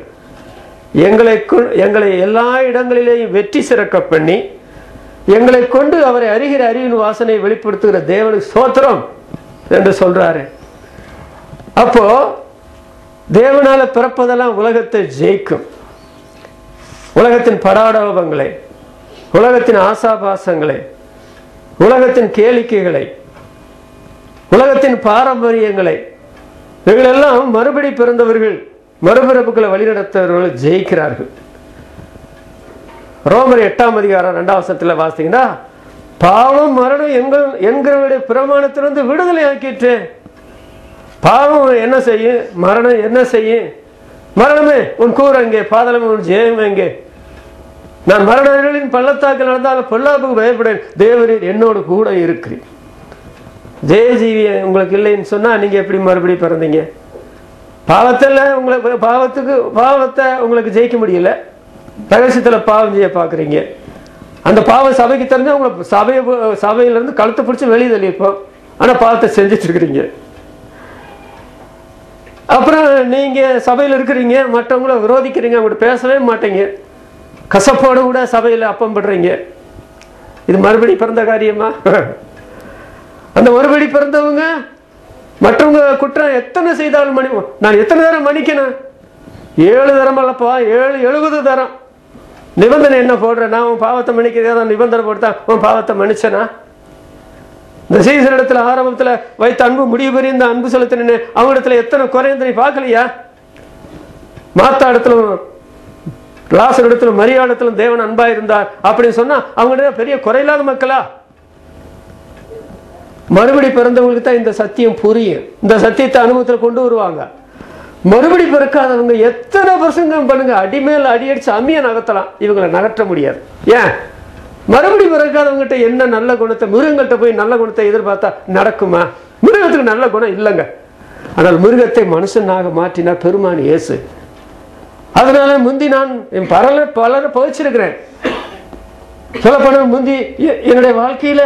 எங்களை எல்லா இடங்களிலேயும் வெற்றி சிறக்க பண்ணி எங்களை கொண்டு அவரை அறிகிற அறிவின் வாசனை வெளிப்படுத்துகிற தேவனுக்கு ஸ்தோத்திரம் என்று சொல்றாரு. அப்போ தேவனால பிறப்பதெல்லாம் உலகத்தை ஜெயிக்கும். உலகத்தின் படாடோபங்களை, உலகத்தின் ஆசாபாசங்களை, உலகத்தின் கேளிக்கைகளை, உலகத்தின் பாரம்பரியங்களை, இவைகளெல்லாம் மறுபடி பிறந்தவர்கள், மறுபிறப்புகளை வழிநடத்தவர்கள் ஜெயிக்கிறார்கள். ரோமர் 8ஆம் அதிகாரம் 2ஆம் வசனத்தில் வாசித்தீங்கன்னா, பாவம் மரணம் எங்களுடைய பிரமாணத்திலிருந்து விடுதலை ஆக்கிட்டு. பாவம் என்ன செய்யும்? மரணம் என்ன செய்யும்? மரணமே உன் கூற எங்கே? பாதாளமே உன் ஜெயம் எங்கே? நான் மரணங்களின் பள்ளத்தாக்கில் நடந்தாலும் பொல்லாப்புக்கு பயப்படேன், தேவரீர் என்னோடு கூட இருக்கிறேன். ஜெயஜீவி உங்களுக்கு இல்லைன்னு சொன்னா நீங்க எப்படி மறுபடியும் பிறந்தீங்க? பாவத்தில் உங்களுக்கு பாவத்தை உங்களுக்கு ஜெயிக்க முடியல. ரகசியத்தில் பாவம் செய்ய பார்க்குறீங்க. அந்த பாவம் சபைக்கு தெரிஞ்சா உங்களை சபையிலேருந்து கழுத்தை பிடிச்சி வெளியே தள்ளியிருப்போம். ஆனால் பாவத்தை செஞ்சுட்டு இருக்கிறீங்க. அப்புறம் நீங்கள் சபையில் இருக்கிறீங்க, மற்றவங்கள விரோதிக்கிறீங்க, அவங்கள்ட்ட பேசவே மாட்டீங்க, கசப்போடு கூட சபையில் அப்பம் படுறீங்க. இது மறுபடி பிறந்த காரியமா? அந்த மறுபடி பிறந்தவங்க மற்றவங்க குற்றம் எத்தனை செய்தாலும் நான் எத்தனை தரம் மன்னிக்கணும்? 7 தரம் அல்லப்பா, 70 தரம். நிபந்தனை என்ன போடுறேன்? நான் உன் பாவத்தை மன்னிக்கிறதா நிபந்தனை போட்டுதான் உன் பாவத்தை மன்னிச்சனா? இந்த சீசன் இடத்துல ஆரம்பத்தில் வைத்த அன்பு முடிவு பெரிய இந்த அன்பு செலுத்தினு அவங்க இடத்துல எத்தனை குறைந்த நீ பார்க்கலையா? மாத்தா இடத்துலும் லாசர் இடத்துல மரியா இடத்துல தேவன் அன்பா இருந்தார் அப்படின்னு சொன்னா அவங்க பெரிய குறையில்லாத மக்களா? மறுபடி பிறந்தவங்களுக்கு தான் இந்த சத்தியம் புரியும். இந்த சத்தியத்தை அனுபவத்தில் கொண்டு வருவாங்க. மறுபடி பிறக்காதவங்க எத்தனை பிரசங்கம் பண்ணுங்க, அடிமேல் அடியடிச்சு அம்மியை நகர்த்தலாம், இவங்களை நகற்ற முடியாது. ஏன்? மறுபடி பிறக்காதவங்ககிட்ட என்ன நல்ல குணத்தை, மிருகங்கள்கிட்ட போய் நல்ல குணத்தை எதிர்பார்த்தா நடக்குமா? மிருகத்துக்கு நல்ல குணம் இல்லைங்க. ஆனால் மிருகத்தை மனுஷனாக மாற்றினார் பெருமான் இயேசு. அதனால முந்தி நான் பலரை பகிச்சிருக்கிறேன். சொல்ல போன முந்தி என்னுடைய வாழ்க்கையில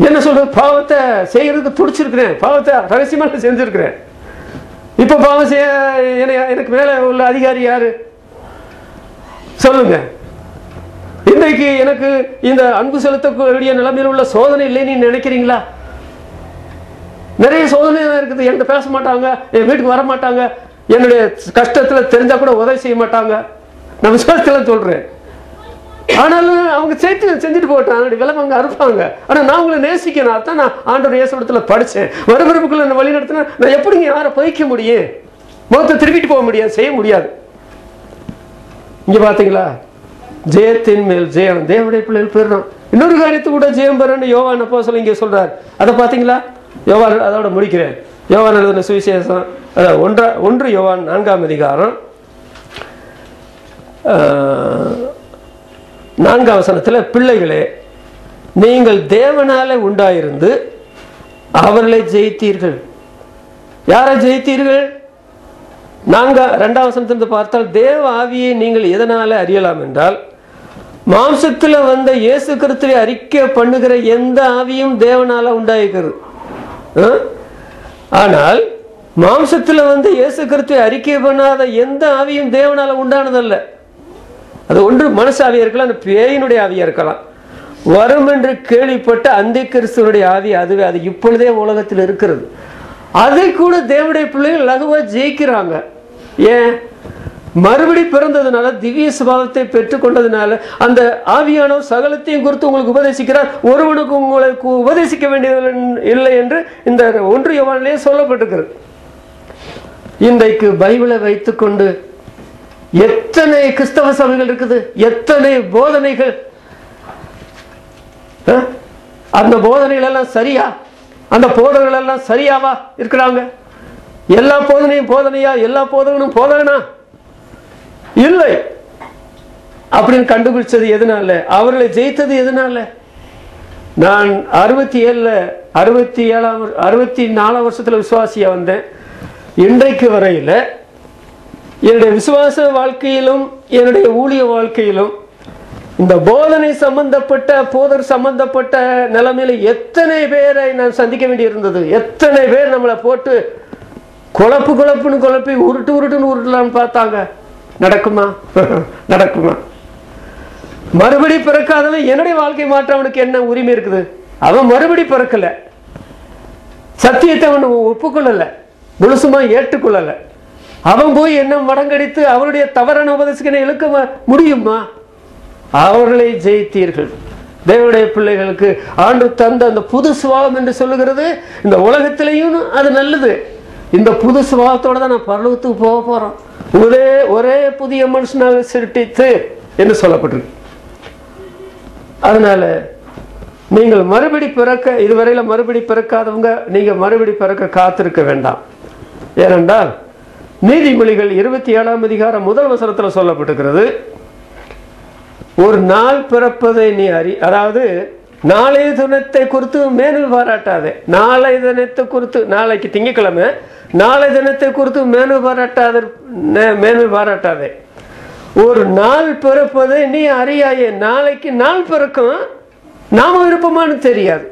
என்ன சொல்றது, பாவத்தை செய்யறதுக்கு துடிச்சிருக்கிறேன், பாவத்தை ரகசியமாக செஞ்சிருக்கிறேன். இப்ப பாவம் செய்ய எனக்கு மேல உள்ள அதிகாரி யாரு சொல்லுங்க? இன்றைக்கு எனக்கு இந்த அன்பு செலுத்தக்கூடிய நிலைமையில் உள்ள சோதனை இல்லைன்னு நினைக்கிறீங்களா? நிறைய சோதனை இருக்குது. என்கிட்ட பேச மாட்டாங்க, என் வீட்டுக்கு வர மாட்டாங்க, என்னுடைய கஷ்டத்துல தெரிஞ்சா கூட உதவி செய்ய மாட்டாங்க. நான் விசுவாசத்துல சொல்றேன். ஆனாலும் அவங்க செஞ்சுட்டு போட்டாங்க, விலை அங்க அறுப்பாங்க. ஆனா நான் உங்களை நேசிக்கணும். அதான் நான் ஆண்டவர் இயேசுவிடத்துல படிச்சேன். மறுபிறப்புக்குள்ள வழி நடத்தினா நான் எப்படிங்க யாரை பயிக்க முடியும்? முகத்தை திருப்பிட்டு போக முடியாது, செய்ய முடியாது. இங்க பாத்தீங்களா, ஜெயத்தின் மேல் ஜெயம், தேவனுடைய பிள்ளைகள் பெறணும். இன்னொரு காரியத்தை கூட ஜெயம் பெறணும் யோவான் அப்போஸ்தலன் இங்கே சொல்றார். அதை பாத்தீங்களா? யோவான், அதோட முடிக்கிறேன். யோவான் எழுதின சுவிசேஷம் 1 யோவான் 4ஆம் அதிகாரம் 4ஆம் வசனத்துல, பிள்ளைகளே நீங்கள் தேவனால உண்டாயிருந்து அவர்களை ஜெயித்தீர்கள். யாரை ஜெயித்தீர்கள்? 2ஆம் வசனத்திலிருந்து பார்த்தால், தேவ ஆவியை நீங்கள் எதனால அறியலாம் என்றால், மாம்சத்தில் வந்த இயேசு கிறிஸ்துவை அறிக்கை பண்ணுகிற எந்த ஆவியும் தேவனால உண்டாயிருக்கிறது. ஆனால் மாம்சத்தில் வந்து இயேசு கிறிஸ்துவை அறிக்கை பண்ணாத எந்த ஆவியும் தேவனால உண்டானதல்ல. அது ஒன்று மனசு ஆவியா இருக்கலாம், அந்த பேயினுடைய ஆவியா இருக்கலாம். வரும் என்று கேள்விப்பட்ட அந்த கிறிஸ்துவனுடைய ஆவி, அதுவே அது இப்பொழுதே உலகத்தில் இருக்கிறது. அதை கூட தேவனுடைய பிள்ளைகள் லகுவா ஜெயிக்கிறாங்க. ஏன்? மறுபடி பிறந்ததுனால, திவ்ய சுபாவத்தை பெற்றுக்கொண்டதுனால, அந்த ஆவியானவர் சகலத்தையும் குறித்து உங்களுக்கு உபதேசிக்கிறார். ஒருவனுக்கு உங்களுக்கு உபதேசிக்க வேண்டியது இல்லை என்று இந்த 1 யோவானிலே சொல்லப்பட்டிருக்கிறது. இன்றைக்கு பைபிளை வைத்துக்கொண்டு எத்தனை கிறிஸ்தவ சபைகள் இருக்குது, எத்தனை போதனைகள். அந்த போதனைகள் எல்லாம் சரியா? அந்த போதனைகள் எல்லாம் சரியாவா இருக்கிறாங்க? எல்லா போதனையும் போதனையா? எல்லா போதகனும் போதகனா? இல்லை. அப்படின்னு கண்டுபிடிச்சது எதனால? அவர்களை ஜெயித்தது எதனால? நான் 64 வருஷத்துல விசுவாசியா வந்தேன். இன்றைக்கு வரையில என்னுடைய விசுவாச வாழ்க்கையிலும் என்னுடைய ஊழிய வாழ்க்கையிலும் இந்த போதனை சம்பந்தப்பட்ட, போதர் சம்பந்தப்பட்ட நிலைமையில எத்தனை பேரை நான் சந்திக்க வேண்டி இருந்தது. எத்தனை பேர் நம்மளை போட்டு குழப்புன்னு குழப்பி உருட்டுன்னு உருட்டலான்னு பார்த்தாங்க. நடக்குமா? நடக்குமா? மறுபடி பிறக்காதவன் என்னுடைய வாழ்க்கை மாற்ற அவனுக்கு என்ன உரிமை இருக்குது? அவன் மறுபடி பிறக்கல, சத்தியத்தை அவன் ஒப்புக்கொள்ளல, முழுசுமா ஏற்றுக்கொள்ளல. அவன் போய் என்ன மடங்கடித்து அவருடைய தவறான உபதேசத்தை இழுக்க முடியுமா? அவர்களை ஜெயித்தீர்கள். தேவனுடைய பிள்ளைகளுக்கு ஆண்டு தந்த அந்த புது சுபாவம் என்று சொல்லுகிறது. இந்த உலகத்திலையும் அது நல்லது. இந்த புது சுபாவத்தோட தான் நான் பரலோகத்துக்கு போக போறோம். ஒரே புதிய மனுஷனாக சிருஷ்டித்து என்று சொல்லப்பட்டிருக்கு. அதனால நீங்கள் மறுபடி பிறக்க, இதுவரையில மறுபடி பிறக்காதவங்க, நீங்க மறுபடி பிறக்க காத்திருக்க வேண்டாம். ஏனென்றால் நீதிமொழிகள் 27ஆம் அதிகாரம் 1 வசனத்தில் சொல்லப்பட்டிருக்கிறது, ஒரு நாள் பிறப்பதை நீ அதாவது நாளைய தினத்தை குறித்து மேன்மை பாராட்டாதே. நாளைய தினத்தை குறித்து, நாளைக்கு திங்கட்கிழமை, நாளை தினத்தை குறித்து மேன்மை பாராட்டாதே. ஒரு நாள் பிறப்பதை நீ அறியாயே. நாளைக்கு நாள் பிறக்கும், நாம விருப்பமானு தெரியாது.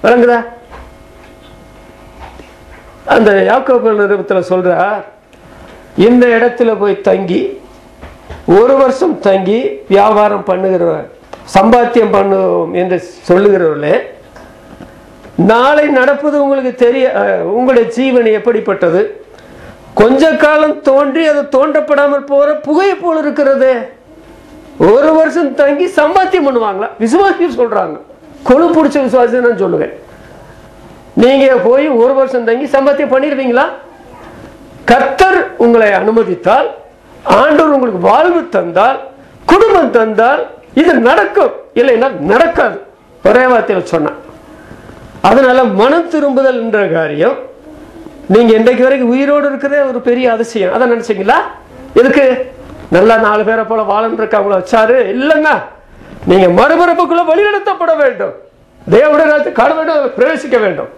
வழங்குதா? அந்த யாக்கோபு நிருபத்தில் சொல்றா, இந்த இடத்துல போய் தங்கி 1 வருஷம் தங்கி வியாபாரம் பண்ணுகிறவர், சம்பாத்தியம் பண்ணுவோம் என்று சொல்லுகிறவர்களே, நாளை நடப்பது உங்களுக்கு தெரிய, உங்களுடைய ஜீவன் எப்படிப்பட்டது? கொஞ்ச காலம் தோன்றி அது தோன்றப்படாமல் போற புகையை போல இருக்கிறது. 1 வருஷம் தங்கி சம்பாத்தியம் பண்ணுவாங்களா? விசுவாசியம் சொல்றாங்க. கொழு பிடிச்ச விசுவாசியம் நான் சொல்லுவேன். நீங்க போய் 1 வருஷம் தங்கி சம்பாத்தியம் பண்ணிடுவீங்களா? கர்த்தர் உங்களை அனுமதித்தால், ஆண்டவர் உங்களுக்கு வாழ்வு தந்தால், குடும்பம் தந்தால் இது நடக்கும். இல்லைன்னா நடக்காது. ஒரே வார்த்தையில் சொன்ன. அதனால மனம் திரும்புதல் என்ற காரியம், நீங்க இன்றைக்கு வரைக்கும் உயிரோடு இருக்கிறதே ஒரு பெரிய அதிசயம். அதை நினைச்சீங்களா? எதுக்கு? நல்லா 4 பேரை போல வாழன்றக்க அவங்கள வச்சாரு? இல்லைங்க, நீங்க மறுபிறப்புக்குள்ள வழிநடத்தப்பட வேண்டும். தேவனுடைய ராஜ்யத்தை காண வேண்டும், பிரவேசிக்க வேண்டும்.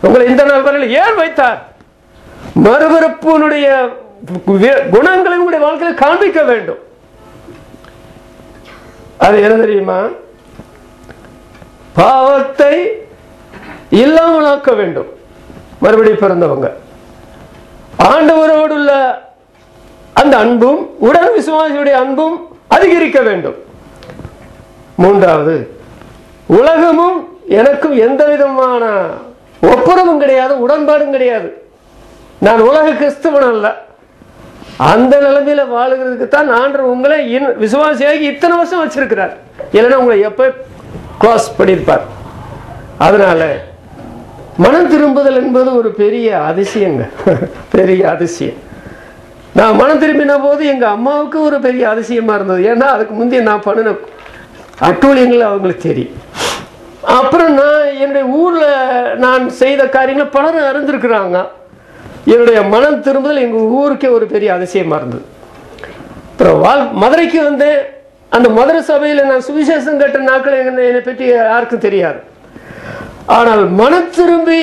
உங்களை இந்த நாள் வரையில் ஏன் வைத்தார்? மறுபிறப்பினுடைய குணங்களை உங்களுடைய வாழ்க்கையில் காண்பிக்க வேண்டும். அது என்ன தெரியுமா? பாவத்தை இல்லாமலாக்க வேண்டும். மறுபடியும் பிறந்தவங்க ஆண்டவரோடுள்ள அந்த அன்பும் உடன் விசுவாசியுடைய அன்பும் அதிகரிக்க வேண்டும். 3வது, உலகமும் எனக்கும் எந்த விதமான ஒப்புரவும் கிடையாது, உடன்பாடும் கிடையாது. நான் உலக கிறிஸ்தவன் அல்ல. அந்த நிலைமையில வாழுகிறதுக்கு தான் ஆண்டவர் உங்களை விசுவாசியாகி இத்தனை வருஷம் வச்சிருக்கிறார். இல்லைன்னா உங்களை எப்ப க்ளோஸ் பண்ணியிருப்பார். அதனால மனம் திரும்புதல் என்பது ஒரு பெரிய அதிசயங்க. பெரிய அதிசயம். நான் மனம் திரும்பின போது எங்கள் அம்மாவுக்கு ஒரு பெரிய அதிசயமாக இருந்தது. ஏன்னா அதுக்கு முந்தைய நான் பண்ணின அட்டூழியங்கள் அவங்களுக்கு தெரியும். அப்புறம் நான் என்னுடைய ஊரில் நான் செய்த காரியங்களை பலரும் அறிந்திருக்கிறாங்க. என்னுடைய மனம் திரும்புதல் எங்கள் ஊருக்கே ஒரு பெரிய அதிசயமாக இருந்தது. அப்புறம் மதுரைக்கு வந்து அந்த மதுரை சபையில் நான் சுவிசேஷம் கேட்ட நாட்கள் என்னை பற்றி யாருக்கும் தெரியாது. ஆனால் மனம் திரும்பி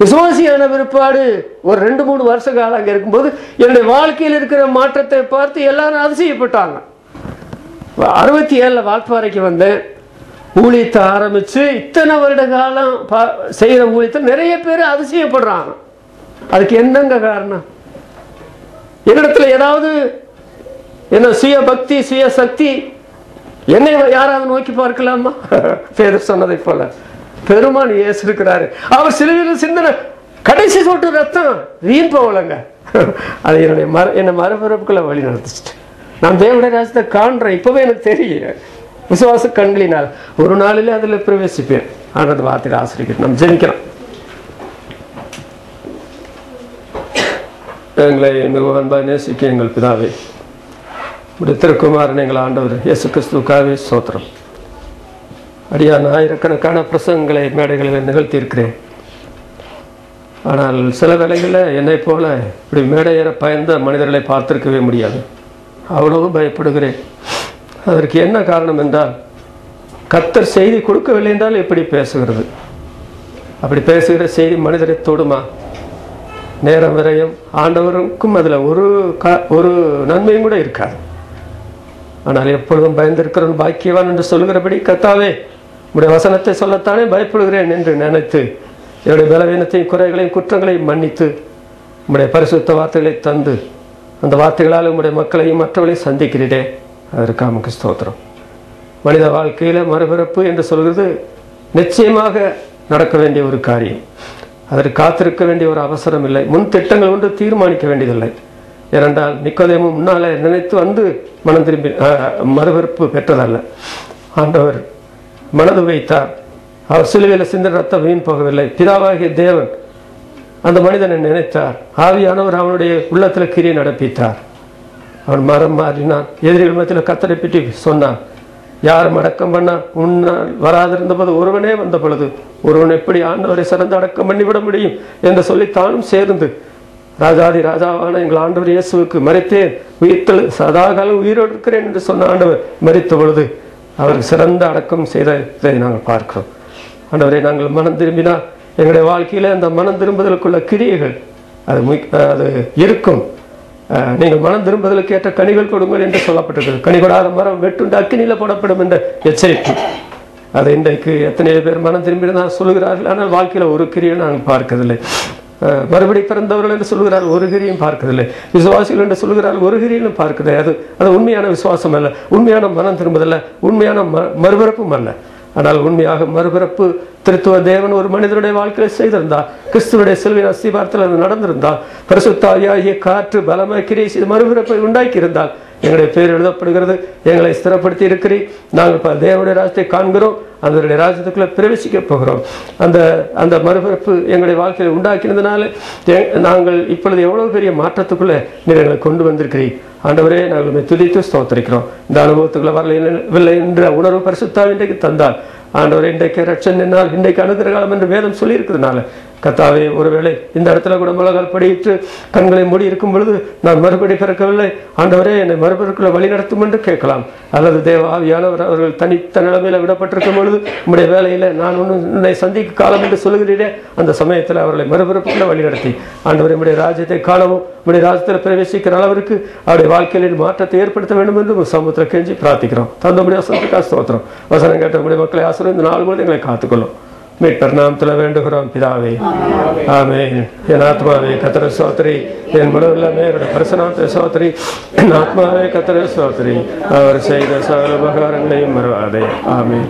விசுவாசியான பிற்பாடு ஒரு 2-3 வருஷ காலம் அங்கே இருக்கும்போது என்னுடைய வாழ்க்கையில் இருக்கிற மாற்றத்தை பார்த்து எல்லாரும் அதிசயப்பட்டாங்க. 67 வால்பாறைக்கு வந்தேன். ஊழியத்தை ஆரம்பித்து இத்தனை வருட காலம் செய்கிற ஊழியத்தை நிறைய பேர் அதிசயப்படுறாங்க. அதுக்கு என்னங்க காரணம்? என்னிடத்துல ஏதாவது என்ன சுய பக்தி சுய சக்தி என்னை யாராவது நோக்கி பார்க்கலாமா? பேர் சொன்னதை போல பெருமான் இயேசு இருக்கிறாரு. அவர் சிலுவையில் சிந்தின கடைசி சொட்டு ரத்தம் வீண் போகலங்க. அது என்னை மறுபிறப்புக்குள்ள வழி நடந்துச்சு. நான் தேவனுடைய ராஜ்யத்தை காண்றேன். இப்பவே எனக்கு தெரியும். விசுவாச கண்களினால் ஒரு நாளிலே அதில் பிரவேசிப்பேன். ஆனது வார்த்தையில் ஆசிரியர் நம்ம ஜெபிக்கிறோம். எங்களை மிகவும் அன்பாக நேசிக்க எங்கள் பிதாவே, உடைய திருக்குமாரன் எங்கள் ஆண்டவர் இயேசு கிறிஸ்துவுக்காகவே ஸ்தோத்திரம். அடியான் ஆயிரக்கணக்கான பிரசங்களை மேடைகளில் நிகழ்த்தியிருக்கிறேன். ஆனால் சில வேளைகளில் என்னை போல இப்படி மேடை ஏற பயந்த மனிதர்களை பார்த்திருக்கவே முடியாது. அவ்வளவு பயப்படுகிறேன். அதற்கு என்ன காரணம் என்றால், கர்த்தர் செய்தி கொடுக்கவில்லை என்றால் எப்படி பேசுகிறது? அப்படி பேசுகிற செய்தி மனிதரை தொடுமா? நேரம் வரையும் ஆண்டவருக்கும் அதில் ஒரு நன்மையும் கூட இருக்காது. ஆனால் எப்பொழுதும் பயந்திருக்கிறவன் பாக்கியவான் என்று சொல்லுகிறபடி, கர்த்தாவே உடைய வசனத்தை சொல்லத்தானே பயப்படுகிறேன் என்று நினைத்து என்னுடைய பலவீனத்தையும் குறைகளையும் குற்றங்களையும் மன்னித்து உடைய பரிசுத்த வார்த்தைகளை தந்து அந்த வார்த்தைகளால் உடைய மக்களையும் மற்றவர்களையும் சந்திக்கிறீரே, அதற்கு நமக்கு ஸ்தோத்திரம். மனித வாழ்க்கையில் மறுபிறப்பு என்று சொல்கிறது நிச்சயமாக நடக்க வேண்டிய ஒரு காரியம். அதற்கு காத்திருக்க வேண்டிய ஒரு அவசரம் இல்லை. முன் திட்டங்கள் ஒன்று தீர்மானிக்க வேண்டியதில்லை. ஏனென்றால் நிக்கோதேமும் முன்னாலே நினைத்து வந்து மனம் திரும்பி மறுபிறப்பு பெற்றதல்ல. ஆண்டவர் மனது வைத்தார். அவர் சிலுவையில் சிந்தின ரத்தம் வீண் போகவில்லை. பிதாவாகிய தேவன் அந்த மனிதனை நினைத்தார். ஆவியானவர் அவனுடைய உள்ளத்தில் கிரியை நடப்பித்தார். அவன் மரம் மாறினான். எதிரிகள் மத்தியில் கர்த்தரை பற்றி சொன்னான். யாரும் அடக்கம் பண்ணா உன்னால் வராதிருந்த போது ஒருவனே வந்த பொழுது ஒருவன் எப்படி ஆண்டவரை சிறந்து அடக்கம் பண்ணிவிட முடியும் என்று சொல்லி தானும் சேர்ந்து ராஜாதி ராஜாவான எங்கள் ஆண்டவர் இயேசுவுக்கு மரித்தேன், உயிர்த்தல் சதாகாலம் உயிரோடு இருக்கிறேன் என்று சொன்ன ஆண்டவர் மரித்த பொழுது அவருக்கு சிறந்த அடக்கம் செய்ததை நாங்கள் பார்க்கிறோம். ஆண்டவரை நாங்கள் மனம் திரும்பினால் எங்களுடைய வாழ்க்கையில் அந்த மனம் திரும்புதலுக்குள்ள கிரியைகள் அது இருக்கும். நீங்கள் மனம் திரும்புதலுக்கு ஏற்ற கனிகள் கொடுங்கள் என்று சொல்லப்பட்டிருக்கிறது. கனி கொடாத மரம் வெட்டுண்டு அக்கினியில் போடப்படும் என்ற எச்சரிக்கை. அது இன்றைக்கு எத்தனையோ பேர் மனம் திரும்பினால் சொல்லுகிறார்கள். ஆனால் வாழ்க்கையில் ஒரு கிரியை நாங்கள் பார்க்கவில்லை. மறுபடி பிறந்தவர்கள் என்று சொல்லுகிறார்கள், ஒரு கிரியும் பார்க்கவில்லை. விசுவாசிகள் என்று சொல்லுகிறார்கள், ஒரு கிரியிலும் பார்க்கவில்லை. அது உண்மையான விசுவாசம் அல்ல, உண்மையான மனம் திரும்புதல்ல, உண்மையான மறுபிறப்பும் அல்ல. ஆனால் உண்மையாக மறுபிறப்பு திருத்துவ தேவன் ஒரு மனிதனுடைய வாழ்க்கையில் செய்திருந்தார், கிறிஸ்துவனுடைய சிலுவையின் அஸ்திபாரத்தில் அது நடந்திருந்தால், பரிசுத்த ஆவியாகிய காற்று பலமாய் கிரியை செய்து மறுபிறப்பை உண்டாக்கி இருந்தால் எங்களுடைய பேர் எழுதப்படுகிறது. எங்களை ஸ்திரப்படுத்தி இருக்கிறீர். நாங்கள் தேவனுடைய ராஜ்யத்தை காண்கிறோம், அதனுடைய ராஜ்யத்துக்குள்ள பிரவேசிக்க போகிறோம். அந்த மறுபிறப்பு எங்களுடைய வாழ்க்கையை உண்டாக்கினதுனால நாங்கள் இப்பொழுது எவ்வளவு பெரிய மாற்றத்துக்குள்ள நீர் எங்களை கொண்டு வந்திருக்கிறீர். ஆண்டவரே, நாங்கள் துதித்து ஸ்தோத்திரிக்கிறோம். இந்த அனுபவத்துக்குள்ள வரவில்லை என்ற உணர்வு பரிசுத்தாவி இன்றைக்கு தந்தால், ஆண்டவரே இன்றைக்கு ரட்சன் என்னால் இன்றைக்கு அனுகிற காலம் என்று வேதம் சொல்லி இருக்கிறதுனால கர்த்தாவே, ஒருவேளை இந்த இடத்துல கூட முழங்கால் படியிட்டு கண்களை மூடி இருக்கும் பொழுது நான் மறுபடி பிறக்கவில்லை, ஆண்டவரே என்னை மறுபிறக்குள்ள வழி நடத்தும் என்று கேட்கலாம். அல்லது தேவ ஆவியானவர் அவர்கள் தனித்த நிலைமையில விடப்பட்டிருக்கும் பொழுது உங்களுடைய வேலையில நான் உன்னை சந்திக்க காலம் என்று சொல்லுகிறீரே, அந்த சமயத்தில் அவர்களை மறுபிறப்புக்குள்ள வழி நடத்தி ஆண்டவரை உடைய ராஜ்யத்தை காணவும் உடைய ராஜ்யத்தில் பிரவேசிக்கிற அளவிற்கு அவருடைய வாழ்க்கையில் மாற்றத்தை ஏற்படுத்த வேண்டும் என்று சமூகத்தில் கெஞ்சி பிரார்த்திக்கிறோம். தந்தமுடைய வசனத்துக்காக ஸ்தோத்திரம். வசனம் கேட்ட உடைய மக்களை ஆசிரியர் இந்த நாள் முழுவதும் எங்களை காத்துக்கொள்ளும். மீட்பர் நாமத்தில் வேண்டுகிறோம் பிதாவே, ஆமென். என் ஆத்மாவே கர்த்தரை ஸ்தோத்திரி, என் முழுவதுமே என்னுடைய பரிசுநாமத்தை ஸ்தோத்திரி. என் ஆத்மாவே கர்த்தரை ஸ்தோத்திரி, அவர் செய்த சகல உபகாரங்களையும் மறவாதே. ஆமென்.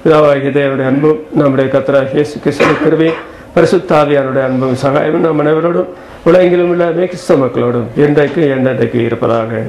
பிதாவாகிய தேவனுடைய அன்பும் நம்முடைய கர்த்தராகிய இயேசு கிறிஸ்துவின் கிருபையும் பரிசுத்த ஆவியானுடைய அன்பும் சகாயமும் நம் அனைவரோடும் உலகெங்கிலும் உள்ள கிறிஸ்தவ மக்களோடும் இன்றைக்கு என்றைக்கு இருப்பதாக.